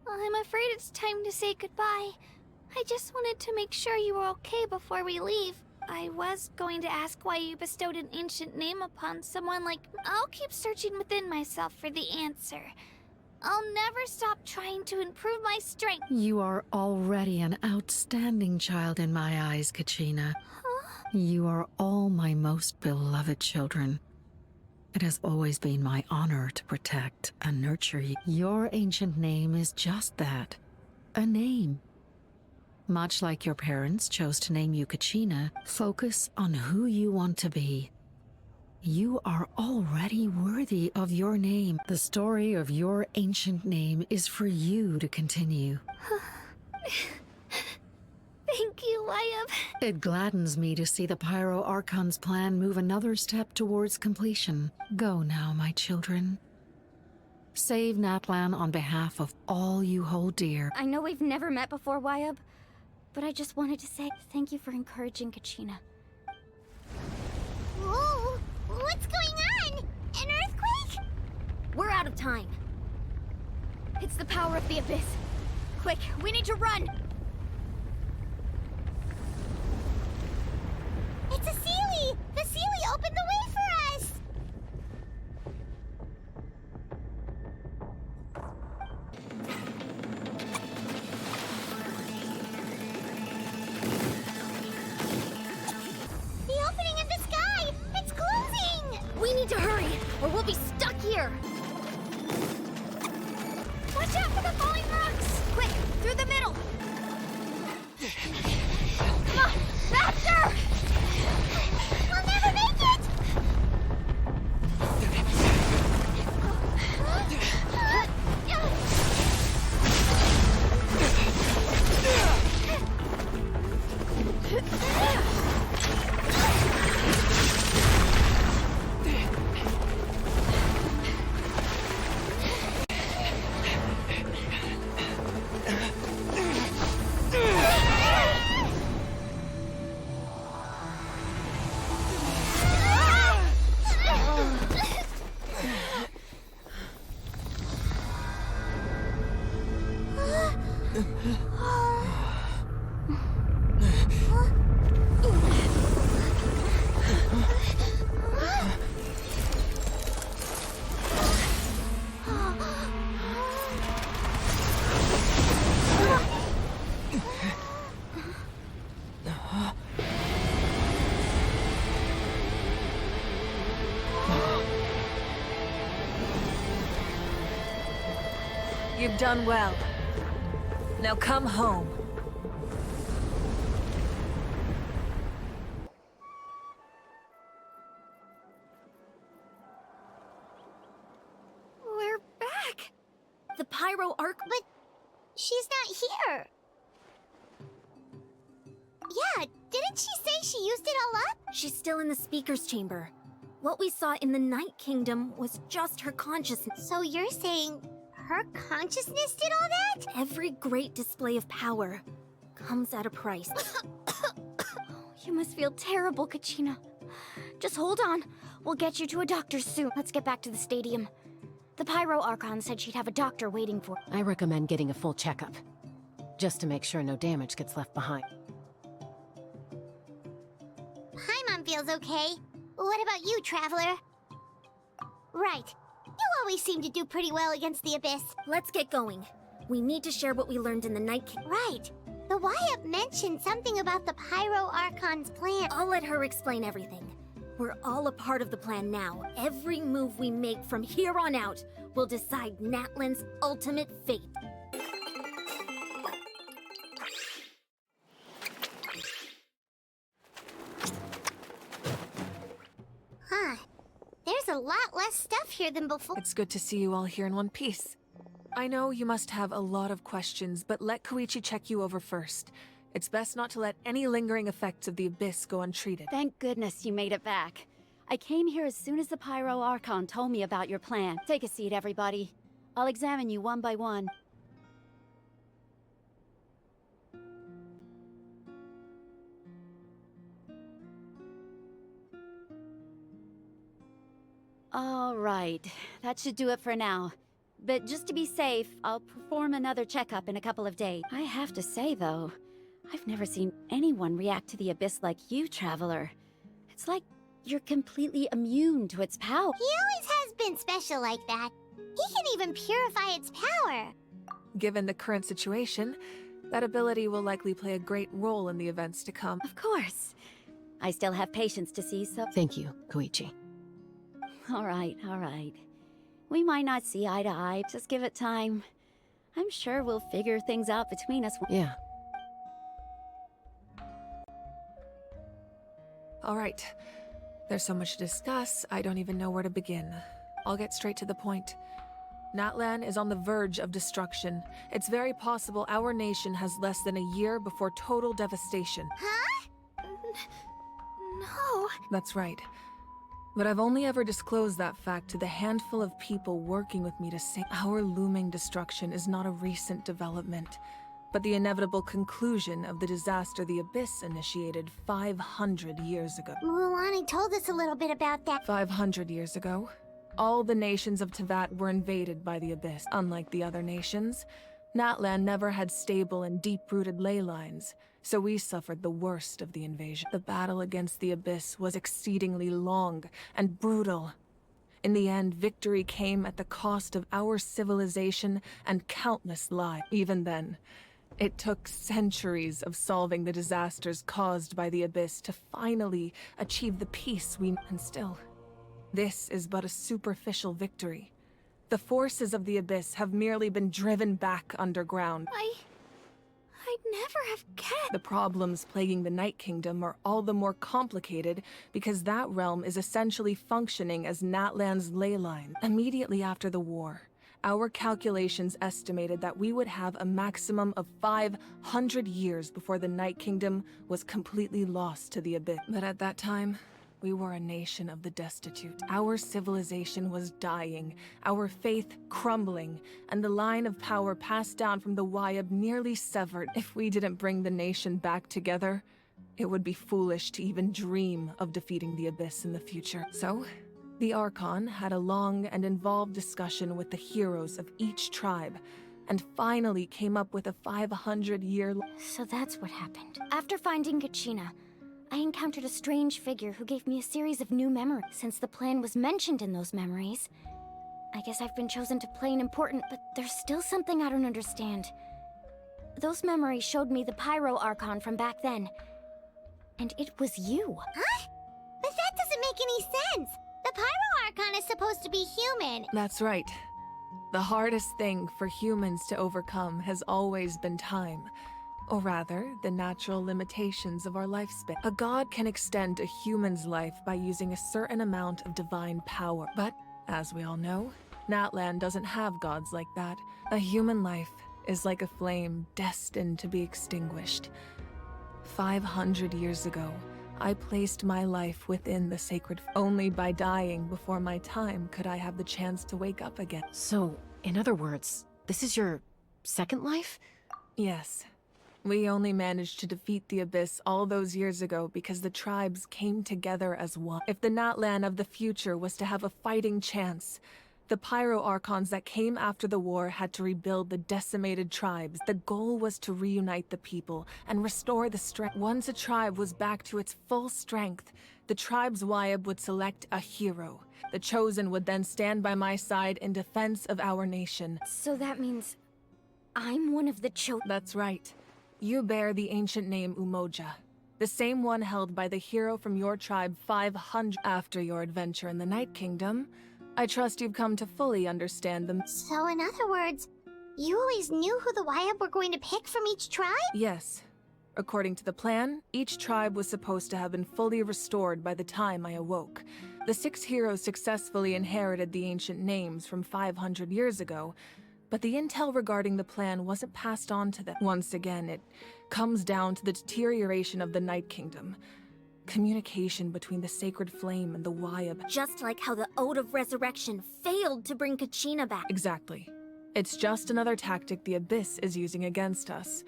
I'm afraid it's time to say goodbye. I just wanted to make sure you were okay before we leave. I was going to ask why you bestowed an ancient name upon someone like... I'll keep searching within myself for the answer. I'll never stop trying to improve my strength. You are already an outstanding child in my eyes, Kachina. You are all my most beloved children. It has always been my honor to protect and nurture you. Your ancient name is just that, a name. Much like your parents chose to name you Kachina, focus on who you want to be. You are already worthy of your name. The story of your ancient name is for you to continue. Thank you, Wayab. It gladdens me to see the Pyro Archon's plan move another step towards completion. Go now, my children. Save Natlan on behalf of all you hold dear. I know we've never met before, Wayab, but I just wanted to say thank you for encouraging Kachina. Whoa! What's going on? An earthquake? We're out of time. It's the power of the Abyss. Quick, we need to run! It's a Sealy! The Sealy opened the way for us! The opening in the sky! It's closing! We need to hurry, or we'll be stuck here! Watch out for the falling rocks! Quick, through the middle! Come on, faster! We'll never make it! You've done well. Now come home. Pyro Arc... But she's not here. Yeah, didn't she say she used it all up? She's still in the speaker's chamber. What we saw in the Night Kingdom was just her consciousness. So you're saying her consciousness did all that? Every great display of power comes at a price. You must feel terrible, Kachina. Just hold on. We'll get you to a doctor soon. Let's get back to the stadium. The Pyro Archon said she'd have a doctor waiting for... I recommend getting a full checkup, just to make sure no damage gets left behind. Paimon feels okay. What about you, Traveler? Right. You always seem to do pretty well against the Abyss. Let's get going. We need to share what we learned in the Night Kingdom. Right. The Wyatt mentioned something about the Pyro Archon's plan. I'll let her explain everything. We're all a part of the plan now. Every move we make from here on out will decide Natlan's ultimate fate. Huh. There's a lot less stuff here than before. It's good to see you all here in one piece. I know you must have a lot of questions, but let Koichi check you over first. It's best not to let any lingering effects of the Abyss go untreated. Thank goodness you made it back. I came here as soon as the Pyro Archon told me about your plan. Take a seat, everybody. I'll examine you one by one. All right, that should do it for now. But just to be safe, I'll perform another checkup in a couple of days. I have to say, though, I've never seen anyone react to the Abyss like you, Traveler. It's like you're completely immune to its power. He always has been special like that. He can even purify its power. Given the current situation, that ability will likely play a great role in the events to come. Of course. I still have patience to see, so... Thank you, Koichi. All right, all right. We might not see eye to eye. Just give it time. I'm sure we'll figure things out between us. Yeah. All right. There's so much to discuss, I don't even know where to begin. I'll get straight to the point. Natlan is on the verge of destruction. It's very possible our nation has less than a year before total devastation. Huh? No. That's right. But I've only ever disclosed that fact to the handful of people working with me to say our looming destruction is not a recent development, but the inevitable conclusion of the disaster the Abyss initiated 500 years ago. Mulani told us a little bit about that. 500 years ago, all the nations of Teyvat were invaded by the Abyss. Unlike the other nations, Natlan never had stable and deep-rooted ley lines, so we suffered the worst of the invasion. The battle against the Abyss was exceedingly long and brutal. In the end, victory came at the cost of our civilization and countless lives. Even then, it took centuries of solving the disasters caused by the Abyss to finally achieve the peace we... And still, this is but a superficial victory. The forces of the Abyss have merely been driven back underground. I'd never have guessed. The problems plaguing the Night Kingdom are all the more complicated because that realm is essentially functioning as Natlan's ley line. Immediately after the war, our calculations estimated that we would have a maximum of 500 years before the Night Kingdom was completely lost to the Abyss. But at that time, we were a nation of the destitute. Our civilization was dying, our faith crumbling, and the line of power passed down from the Wyatt nearly severed. If we didn't bring the nation back together, it would be foolish to even dream of defeating the Abyss in the future. So, the Archon had a long and involved discussion with the heroes of each tribe, and finally came up with a 500-year... So that's what happened. After finding Kachina, I encountered a strange figure who gave me a series of new memories. Since the plan was mentioned in those memories, I guess I've been chosen to play an important, but there's still something I don't understand. Those memories showed me the Pyro Archon from back then. And it was you. Huh? But that doesn't make any sense. The Pyro Archon is supposed to be human. That's right. The hardest thing for humans to overcome has always been time. Or rather, the natural limitations of our lifespan. A god can extend a human's life by using a certain amount of divine power. But, as we all know, Natlan doesn't have gods like that. A human life is like a flame destined to be extinguished. 500 years ago, I placed my life within the sacred. Only by dying before my time could I have the chance to wake up again. So, in other words, this is your second life? Yes. We only managed to defeat the Abyss all those years ago because the tribes came together as one. If the Natlan of the future was to have a fighting chance, the Pyro-Archons that came after the war had to rebuild the decimated tribes. The goal was to reunite the people and restore the strength. Once a tribe was back to its full strength, the tribe's Wyab would select a hero. The Chosen would then stand by my side in defense of our nation. So that means I'm one of the Chosen? That's right. You bear the ancient name Umoja, the same one held by the hero from your tribe 500 after your adventure in the Night Kingdom. I trust you've come to fully understand them. So in other words, you always knew who the Wyab were going to pick from each tribe? Yes. According to the plan, each tribe was supposed to have been fully restored by the time I awoke. The 6 heroes successfully inherited the ancient names from 500 years ago, but the intel regarding the plan wasn't passed on to them. Once again, it comes down to the deterioration of the Night Kingdom. Communication between the sacred flame and the Wyab. Just like how the Ode of Resurrection failed to bring Kachina back. Exactly. It's just another tactic the Abyss is using against us.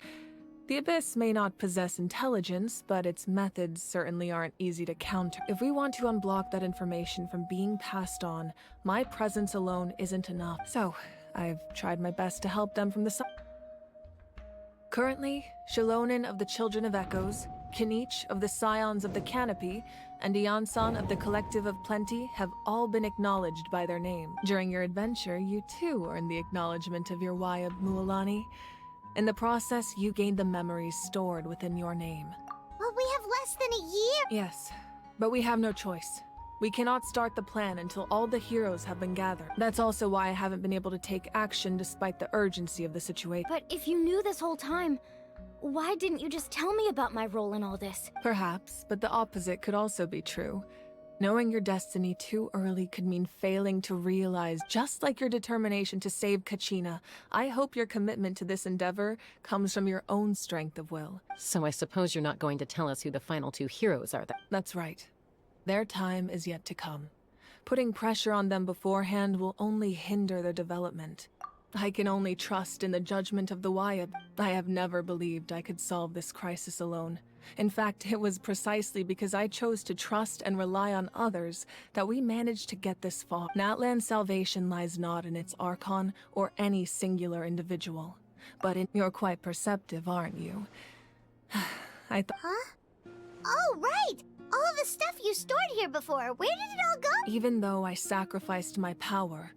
The Abyss may not possess intelligence, but its methods certainly aren't easy to counter. If we want to unblock that information from being passed on, my presence alone isn't enough. So, I've tried my best to help them from the side. Currently, Shilonin of the Children of Echoes, Kinich of the Scions of the Canopy, and Iansan of the Collective of Plenty have all been acknowledged by their name. During your adventure, you too earned the acknowledgement of your Wyab, Mualani. In the process, you gained the memories stored within your name. Well, we have less than a year. Yes, but we have no choice. We cannot start the plan until all the heroes have been gathered. That's also why I haven't been able to take action despite the urgency of the situation. But if you knew this whole time, why didn't you just tell me about my role in all this? Perhaps, but the opposite could also be true. Knowing your destiny too early could mean failing to realize, just like your determination to save Kachina. I hope your commitment to this endeavor comes from your own strength of will. So I suppose you're not going to tell us who the final 2 heroes are then? That's right. Their time is yet to come. Putting pressure on them beforehand will only hinder their development. I can only trust in the judgment of the Wyab. I have never believed I could solve this crisis alone. In fact, it was precisely because I chose to trust and rely on others that we managed to get this far. Natlan's salvation lies not in its Archon or any singular individual, but in— You're quite perceptive, aren't you? I thought— Huh? Oh, right! All of the stuff you stored here before, where did it all go? Even though I sacrificed my power,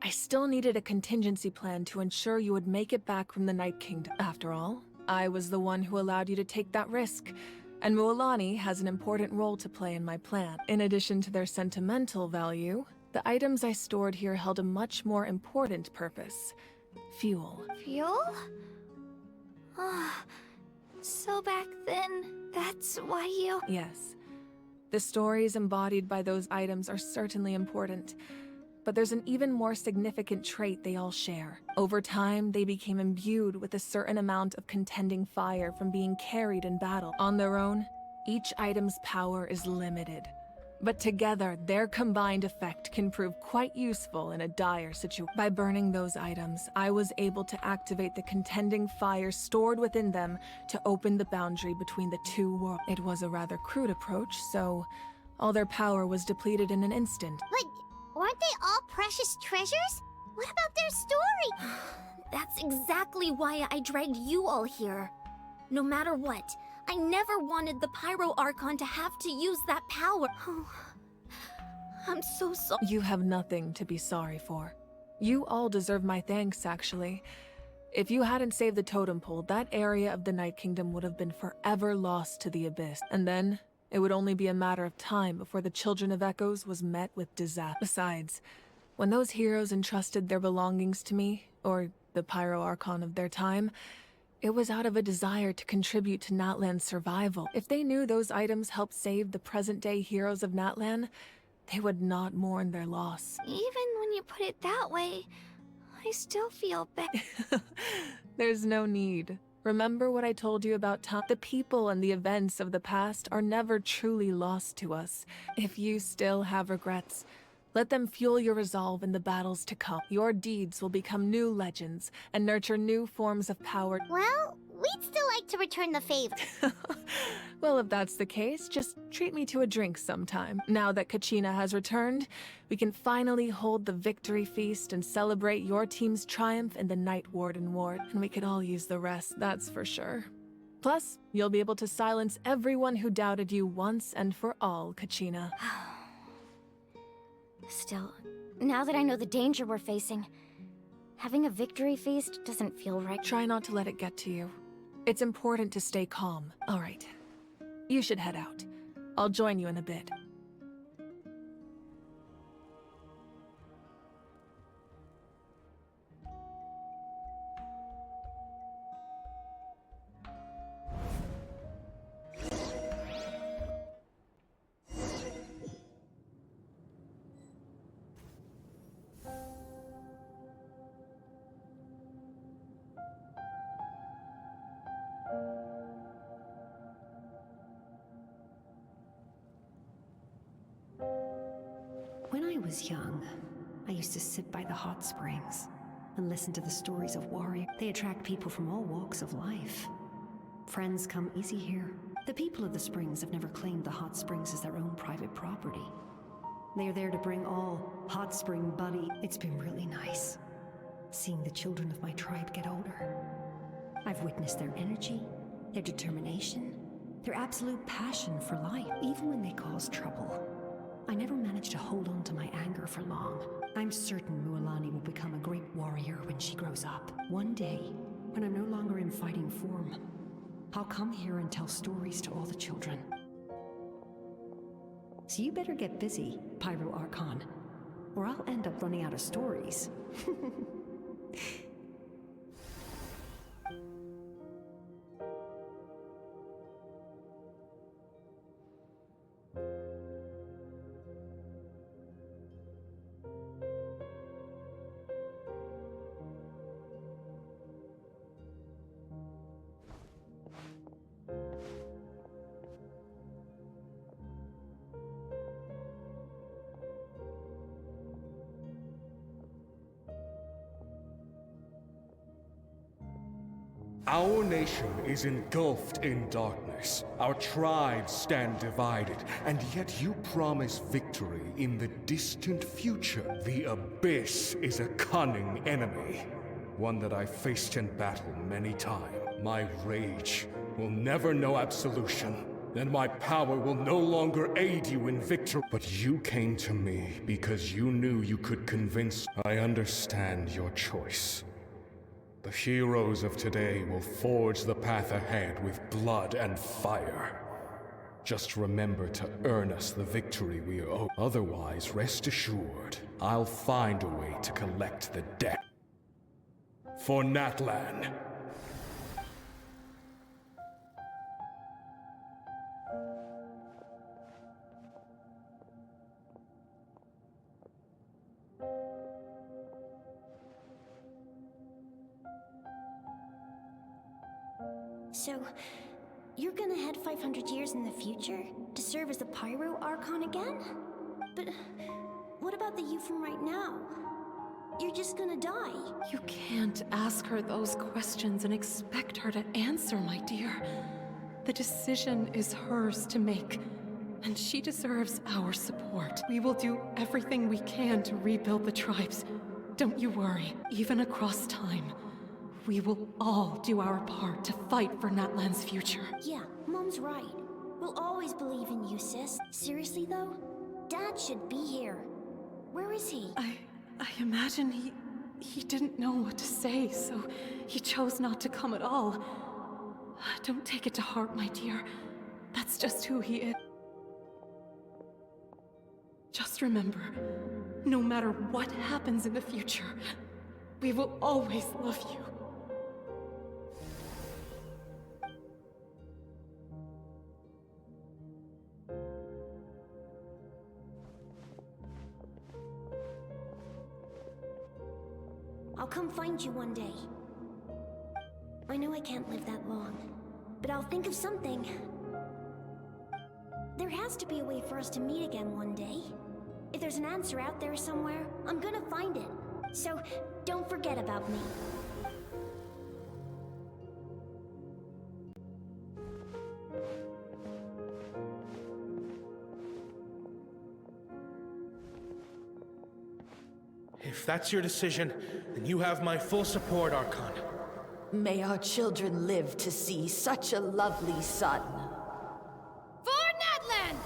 I still needed a contingency plan to ensure you would make it back from the Night Kingdom. After all, I was the one who allowed you to take that risk, and Mualani has an important role to play in my plan. In addition to their sentimental value, the items I stored here held a much more important purpose. Fuel. Fuel? So back then, that's why you— Yes. The stories embodied by those items are certainly important, but there's an even more significant trait they all share. Over time, they became imbued with a certain amount of contending fire from being carried in battle. On their own, each item's power is limited, but together, their combined effect can prove quite useful in a dire situation. By burning those items, I was able to activate the contending fire stored within them to open the boundary between the 2 worlds. It was a rather crude approach, so all their power was depleted in an instant. But weren't they all precious treasures? What about their story? That's exactly why I dragged you all here. No matter what, I never wanted the Pyro-Archon to have to use that power. Oh, I'm so sorry. You have nothing to be sorry for. You all deserve my thanks, actually. If you hadn't saved the totem pole, that area of the Night Kingdom would have been forever lost to the Abyss. And then, it would only be a matter of time before the Children of Echoes was met with disaster. Besides, when those heroes entrusted their belongings to me, or the Pyro-Archon of their time, it was out of a desire to contribute to Natlan's survival. If they knew those items helped save the present-day heroes of Natlan, they would not mourn their loss. Even when you put it that way, I still feel bad. There's no need. Remember what I told you about time? The people and the events of the past are never truly lost to us. If you still have regrets, let them fuel your resolve in the battles to come. Your deeds will become new legends and nurture new forms of power. Well, we'd still like to return the favor. Well, if that's the case, just treat me to a drink sometime. Now that Kachina has returned, we can finally hold the victory feast and celebrate your team's triumph in the Night Warden Ward. And we could all use the rest, that's for sure. Plus, you'll be able to silence everyone who doubted you once and for all, Kachina. Still, now that I know the danger we're facing, having a victory feast doesn't feel right. Try not to let it get to you. It's important to stay calm. All right. You should head out. I'll join you in a bit. When I was young, I used to sit by the hot springs and listen to the stories of warriors. They attract people from all walks of life. Friends come easy here. The people of the springs have never claimed the hot springs as their own private property. They are there to bring all hot spring buddy. It's been really nice, seeing the children of my tribe get older. I've witnessed their energy, their determination, their absolute passion for life, even when they cause trouble. I never managed to hold on to my anger for long. I'm certain Mualani will become a great warrior when she grows up. One day, when I'm no longer in fighting form, I'll come here and tell stories to all the children. So you better get busy, Pyro Archon, or I'll end up running out of stories. Our nation is engulfed in darkness. Our tribes stand divided, and yet you promise victory in the distant future. The Abyss is a cunning enemy, one that I faced in battle many times. My rage will never know absolution, and my power will no longer aid you in victory. But you came to me because you knew you could convince. I understand your choice. The heroes of today will forge the path ahead with blood and fire. Just remember to earn us the victory we owe. Otherwise, rest assured, I'll find a way to collect the debt. For Natlan. So, you're gonna head 500 years in the future to serve as the Pyro Archon again? But what about the you from right now? You're just gonna die. You can't ask her those questions and expect her to answer, my dear. The decision is hers to make, and she deserves our support. We will do everything we can to rebuild the tribes. Don't you worry, even across time. We will all do our part to fight for Natlan's future. Yeah, Mom's right. We'll always believe in you, sis. Seriously, though? Dad should be here. Where is he? I imagine he didn't know what to say, so he chose not to come at all. Don't take it to heart, my dear. That's just who he is. Just remember, no matter what happens in the future, we will always love you. I'll come find you one day. I know I can't live that long, but I'll think of something. There has to be a way for us to meet again one day. If there's an answer out there somewhere, I'm gonna find it. So, don't forget about me. If that's your decision, then you have my full support, Archon. May our children live to see such a lovely son. For Natlan!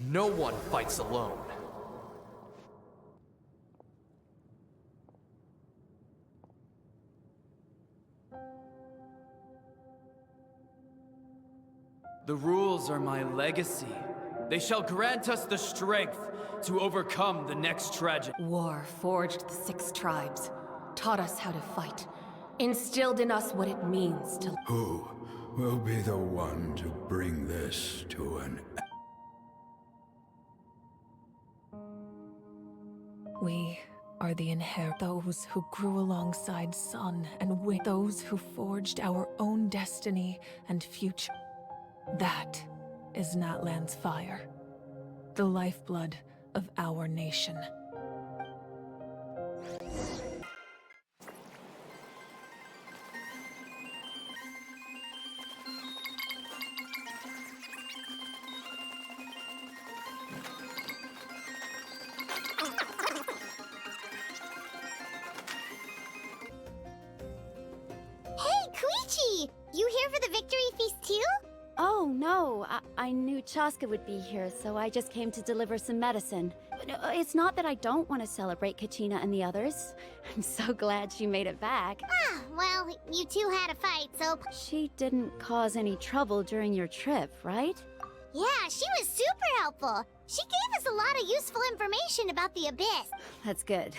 No one fights alone. The rules are my legacy. They shall grant us the strength to overcome the next tragedy. War forged the 6 tribes, taught us how to fight, instilled in us what it means to... Who will be the one to bring this to an end? We are the inherit, those who grew alongside Sun and Wind, those who forged our own destiny and future. That is Natlan's fire, the lifeblood of our nation. Hey, Koichi! You here for the victory feast too? Oh, no. I knew Chaska would be here, so I just came to deliver some medicine. It's not that I don't want to celebrate Kachina and the others. I'm so glad she made it back. Ah, well, you two had a fight, so... She didn't cause any trouble during your trip, right? Yeah, she was super helpful. She gave us a lot of useful information about the Abyss. That's good.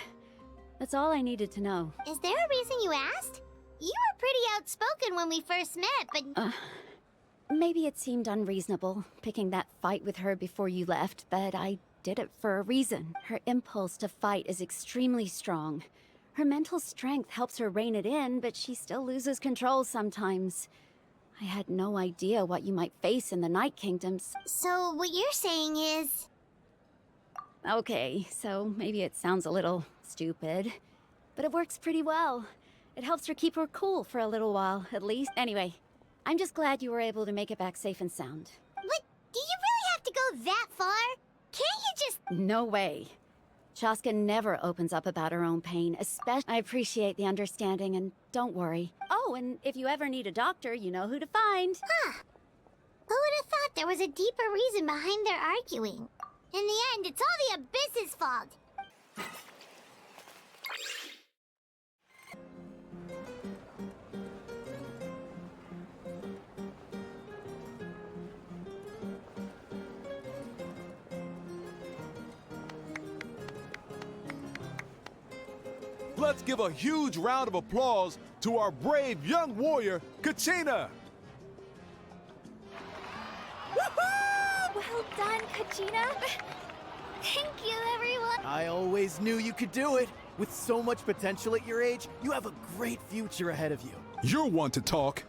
That's all I needed to know. Is there a reason you asked? You were pretty outspoken when we first met, but... Maybe it seemed unreasonable, picking that fight with her before you left, but I did it for a reason. Her impulse to fight is extremely strong. Her mental strength helps her rein it in, but she still loses control sometimes. I had no idea what you might face in the Night Kingdoms. So what you're saying is... Okay, so maybe it sounds a little stupid, but it works pretty well. It helps her keep her cool for a little while, at least. Anyway, I'm just glad you were able to make it back safe and sound. But do you really have to go that far? Can't you just... No way. Chaska never opens up about her own pain, especially... I appreciate the understanding, and don't worry. Oh, and if you ever need a doctor, you know who to find. Huh. Who would have thought there was a deeper reason behind their arguing? In the end, it's all the Abyss's fault. Let's give a huge round of applause to our brave young warrior, Kachina! Well done, Kachina. Thank you, everyone. I always knew you could do it. With so much potential at your age, you have a great future ahead of you. You're one to talk.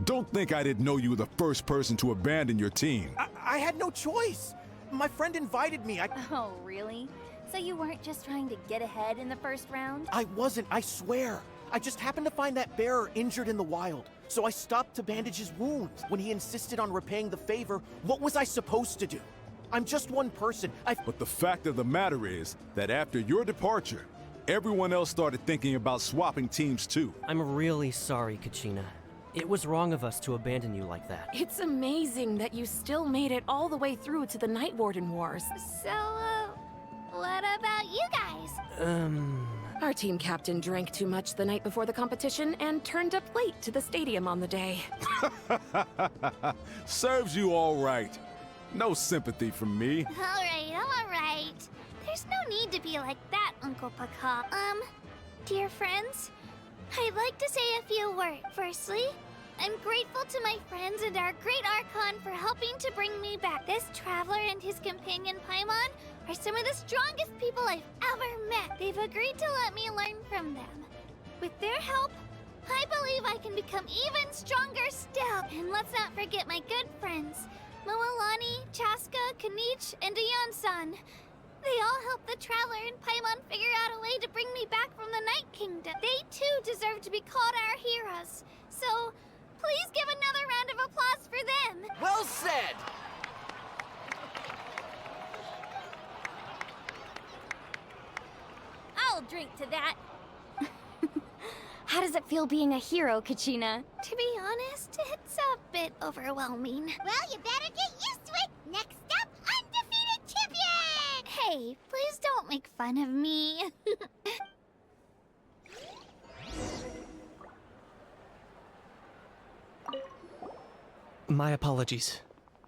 Don't think I didn't know you were the first person to abandon your team. I had no choice. My friend invited me. Oh, really? So you weren't just trying to get ahead in the first round? I wasn't, I swear. I just happened to find that bearer injured in the wild. So I stopped to bandage his wounds. When he insisted on repaying the favor, what was I supposed to do? I'm just one person. But the fact of the matter is that after your departure, everyone else started thinking about swapping teams too. I'm really sorry, Kachina. It was wrong of us to abandon you like that. It's amazing that you still made it all the way through to the Night Warden Wars. So, what about you guys? Our team captain drank too much the night before the competition and turned up late to the stadium on the day. Serves you all right. No sympathy from me. All right. There's no need to be like that, Uncle Paka. Dear friends, I'd like to say a few words. Firstly, I'm grateful to my friends and our great Archon for helping to bring me back. This traveler and his companion Paimon are some of the strongest people I've ever met. They've agreed to let me learn from them. With their help, I believe I can become even stronger still. And let's not forget my good friends, Moalani, Chaska, Kanich, and Ayan-san. They all helped the Traveler and Paimon figure out a way to bring me back from the Night Kingdom. They too deserve to be called our heroes. So, please give another round of applause for them. Well said! I'll drink to that. How does it feel being a hero, Kachina? To be honest, it's a bit overwhelming. Well, you better get used to it. Next up, undefeated champion! Hey, please don't make fun of me. My apologies.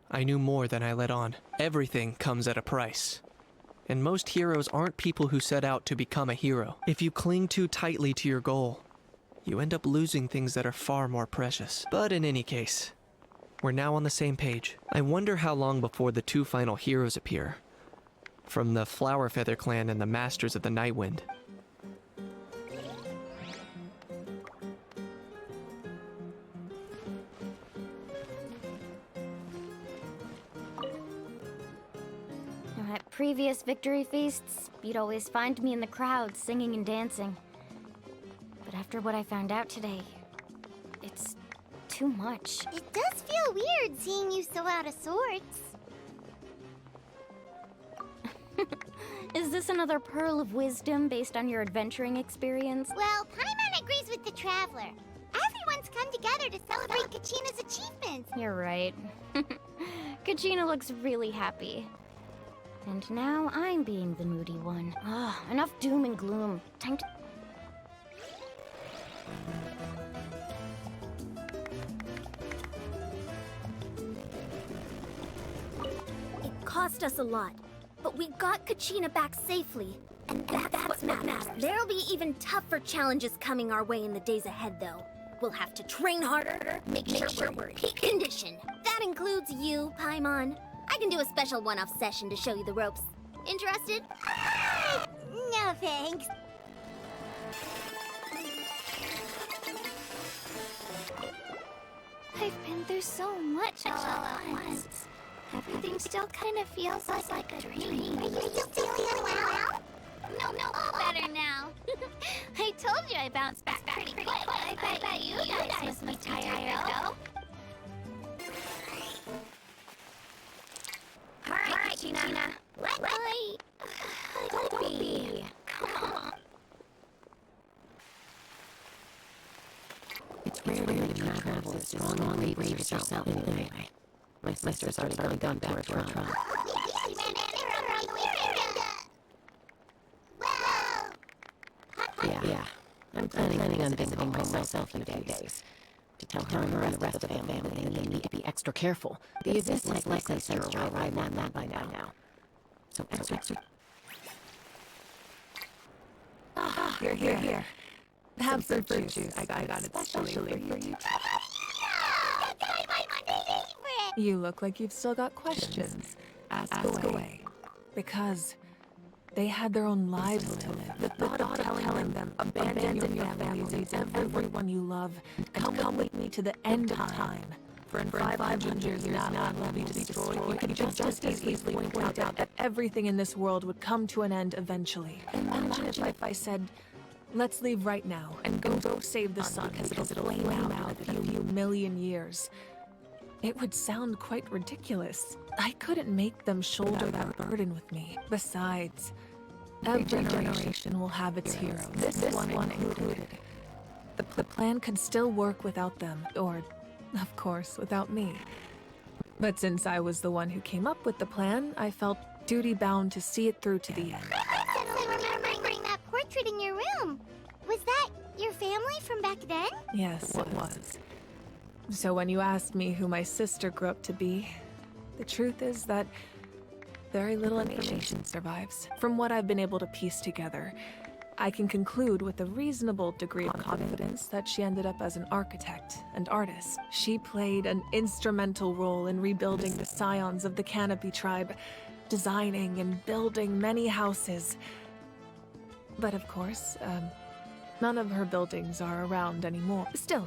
I knew more than I let on. Everything comes at a price. And most heroes aren't people who set out to become a hero. If you cling too tightly to your goal, you end up losing things that are far more precious. But in any case, we're now on the same page. I wonder how long before the two final heroes appear. From the Flower Feather Clan and the Masters of the Nightwind. At previous victory feasts, you'd always find me in the crowd singing and dancing. But after what I found out today, it's too much. It does feel weird seeing you so out of sorts. Is this another pearl of wisdom based on your adventuring experience? Well, Paimon agrees with the Traveler. Everyone's come together to celebrate Kachina's achievements. You're right. Kachina looks really happy. And now I'm being the moody one. Enough doom and gloom. Time to... It cost us a lot, but we got Kachina back safely. And that's what matters. There'll be even tougher challenges coming our way in the days ahead, though. We'll have to train harder, make sure we're in peak condition. That includes you, Paimon. I can do a special one-off session to show you the ropes. Interested? No thanks. I've been through so much all at once. Everything still kind of feels like a dream. Are you still feeling unwell? No, all better now. I told you I bounced back pretty quick. I bet you guys must be tired though. Alright, Kachina. Let be. Come on. It's rare to travel as long and brave yourself anyway. My sister's already gone back to her trial. Yeah. I'm planning on visiting myself in a few days. To tell her and the rest of the family that they need to be extra careful. The abyss is likely to arrive on that by now. So extra. Here. Have some fruit juice. I got it especially for you. You look like you've still got questions. Ask away. Because they had their own lives to live. The thought of telling them, abandon your families and everyone you love, and come with me to the end of time. For in 500 years, Natlan will be destroyed. You could just as easily point out that everything in this world would come to an end eventually. Imagine if I said, let's leave right now and go save the sun, because it'll flame out in a few million years. It would sound quite ridiculous. I couldn't make them shoulder that burden with me. Besides, every generation will have its heroes, this one included. The plan could still work without them, or, of course, without me. But since I was the one who came up with the plan, I felt duty-bound to see it through to the end. I'm remembering that portrait in your room. Was that your family from back then? Yes, it was. So when you asked me who my sister grew up to be, the truth is that very little information survives. From what I've been able to piece together, I can conclude with a reasonable degree of confidence that she ended up as an architect and artist. She played an instrumental role in rebuilding the scions of the Canopy tribe, designing and building many houses. But of course, none of her buildings are around anymore. Still,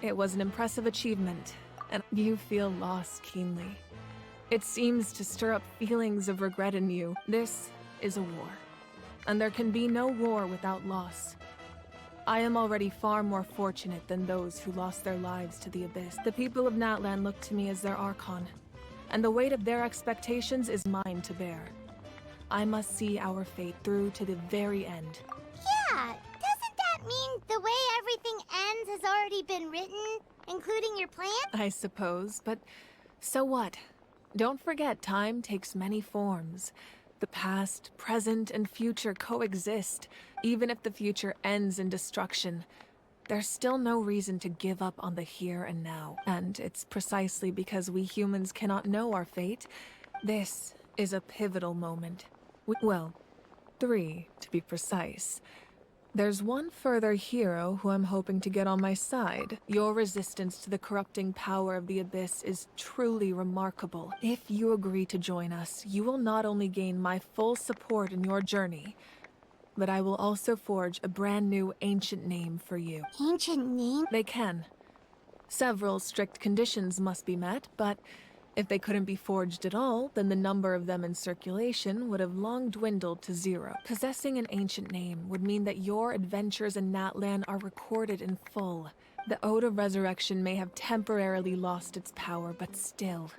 it was an impressive achievement, and you feel loss keenly. It seems to stir up feelings of regret in you. This is a war, and there can be no war without loss. I am already far more fortunate than those who lost their lives to the Abyss. The people of Natlan look to me as their Archon, and the weight of their expectations is mine to bear. I must see our fate through to the very end. Yeah, doesn't that mean the way everything ends has already been written, including your plan? I suppose, but so what? Don't forget, time takes many forms. The past, present, and future coexist. Even if the future ends in destruction, there's still no reason to give up on the here and now. And it's precisely because we humans cannot know our fate. This is a pivotal moment. Well, 3 to be precise. There's one further hero who I'm hoping to get on my side. Your resistance to the corrupting power of the Abyss is truly remarkable. If you agree to join us, you will not only gain my full support in your journey, but I will also forge a brand new ancient name for you. Ancient name? They can. Several strict conditions must be met, but if they couldn't be forged at all, then the number of them in circulation would have long dwindled to 0. Possessing an ancient name would mean that your adventures in Natlan are recorded in full. The Ode of Resurrection may have temporarily lost its power, but still.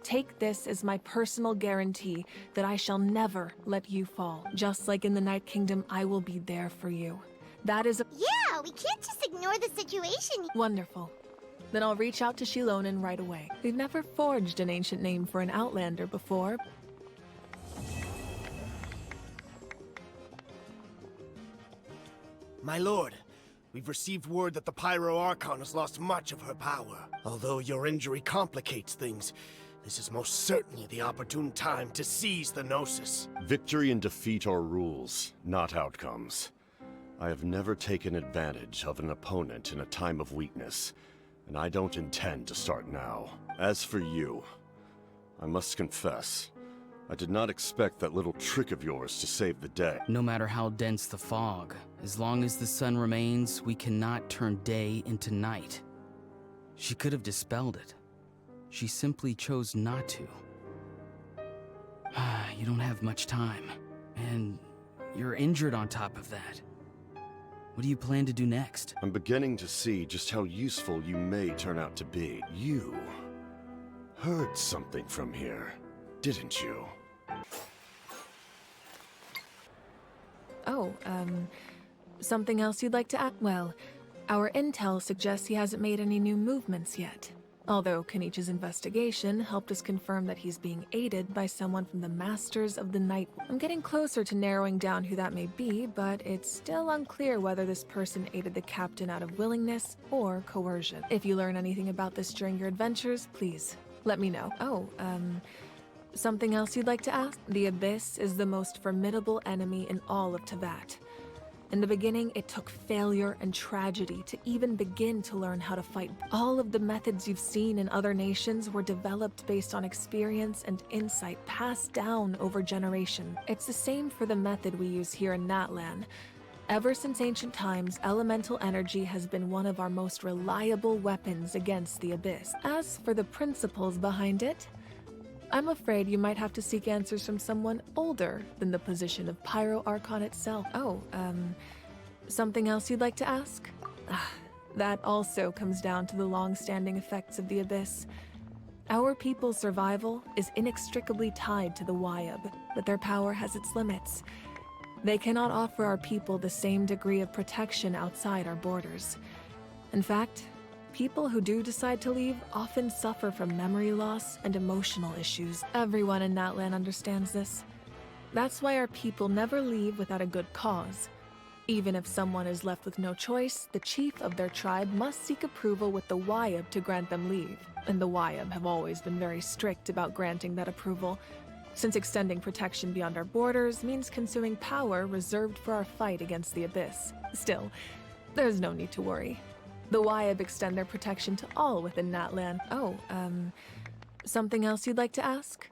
Take this as my personal guarantee that I shall never let you fall. Just like in the Night Kingdom, I will be there for you. That is a— Yeah, we can't just ignore the situation. Wonderful. Then I'll reach out to Shilonen right away. We've never forged an ancient name for an Outlander before. My lord, we've received word that the Pyro Archon has lost much of her power. Although your injury complicates things, this is most certainly the opportune time to seize the Gnosis. Victory and defeat are rules, not outcomes. I have never taken advantage of an opponent in a time of weakness, and I don't intend to start now. As for you, I must confess, I did not expect that little trick of yours to save the day. No matter how dense the fog, as long as the sun remains, we cannot turn day into night. She could have dispelled it. She simply chose not to. You don't have much time, and you're injured on top of that. What do you plan to do next? I'm beginning to see just how useful you may turn out to be. You heard something from here, didn't you? Oh, something else you'd like to add? Well, our intel suggests he hasn't made any new movements yet. Although Kenichi's investigation helped us confirm that he's being aided by someone from the Masters of the Night. I'm getting closer to narrowing down who that may be, but it's still unclear whether this person aided the captain out of willingness or coercion. If you learn anything about this during your adventures, please let me know. Oh, something else you'd like to ask? The Abyss is the most formidable enemy in all of Teyvat. In the beginning, it took failure and tragedy to even begin to learn how to fight. All of the methods you've seen in other nations were developed based on experience and insight passed down over generations. It's the same for the method we use here in Natlan. Ever since ancient times, elemental energy has been one of our most reliable weapons against the Abyss. As for the principles behind it, I'm afraid you might have to seek answers from someone older than the position of Pyro Archon itself. Oh, something else you'd like to ask? That also comes down to the long-standing effects of the Abyss. Our people's survival is inextricably tied to the Wyab, but their power has its limits. They cannot offer our people the same degree of protection outside our borders. In fact, people who do decide to leave often suffer from memory loss and emotional issues. Everyone in Natlan understands this. That's why our people never leave without a good cause. Even if someone is left with no choice, the chief of their tribe must seek approval with the Wyab to grant them leave. And the Wyab have always been very strict about granting that approval, since extending protection beyond our borders means consuming power reserved for our fight against the Abyss. Still, there's no need to worry. The Wyab extend their protection to all within Natlan. Oh, something else you'd like to ask?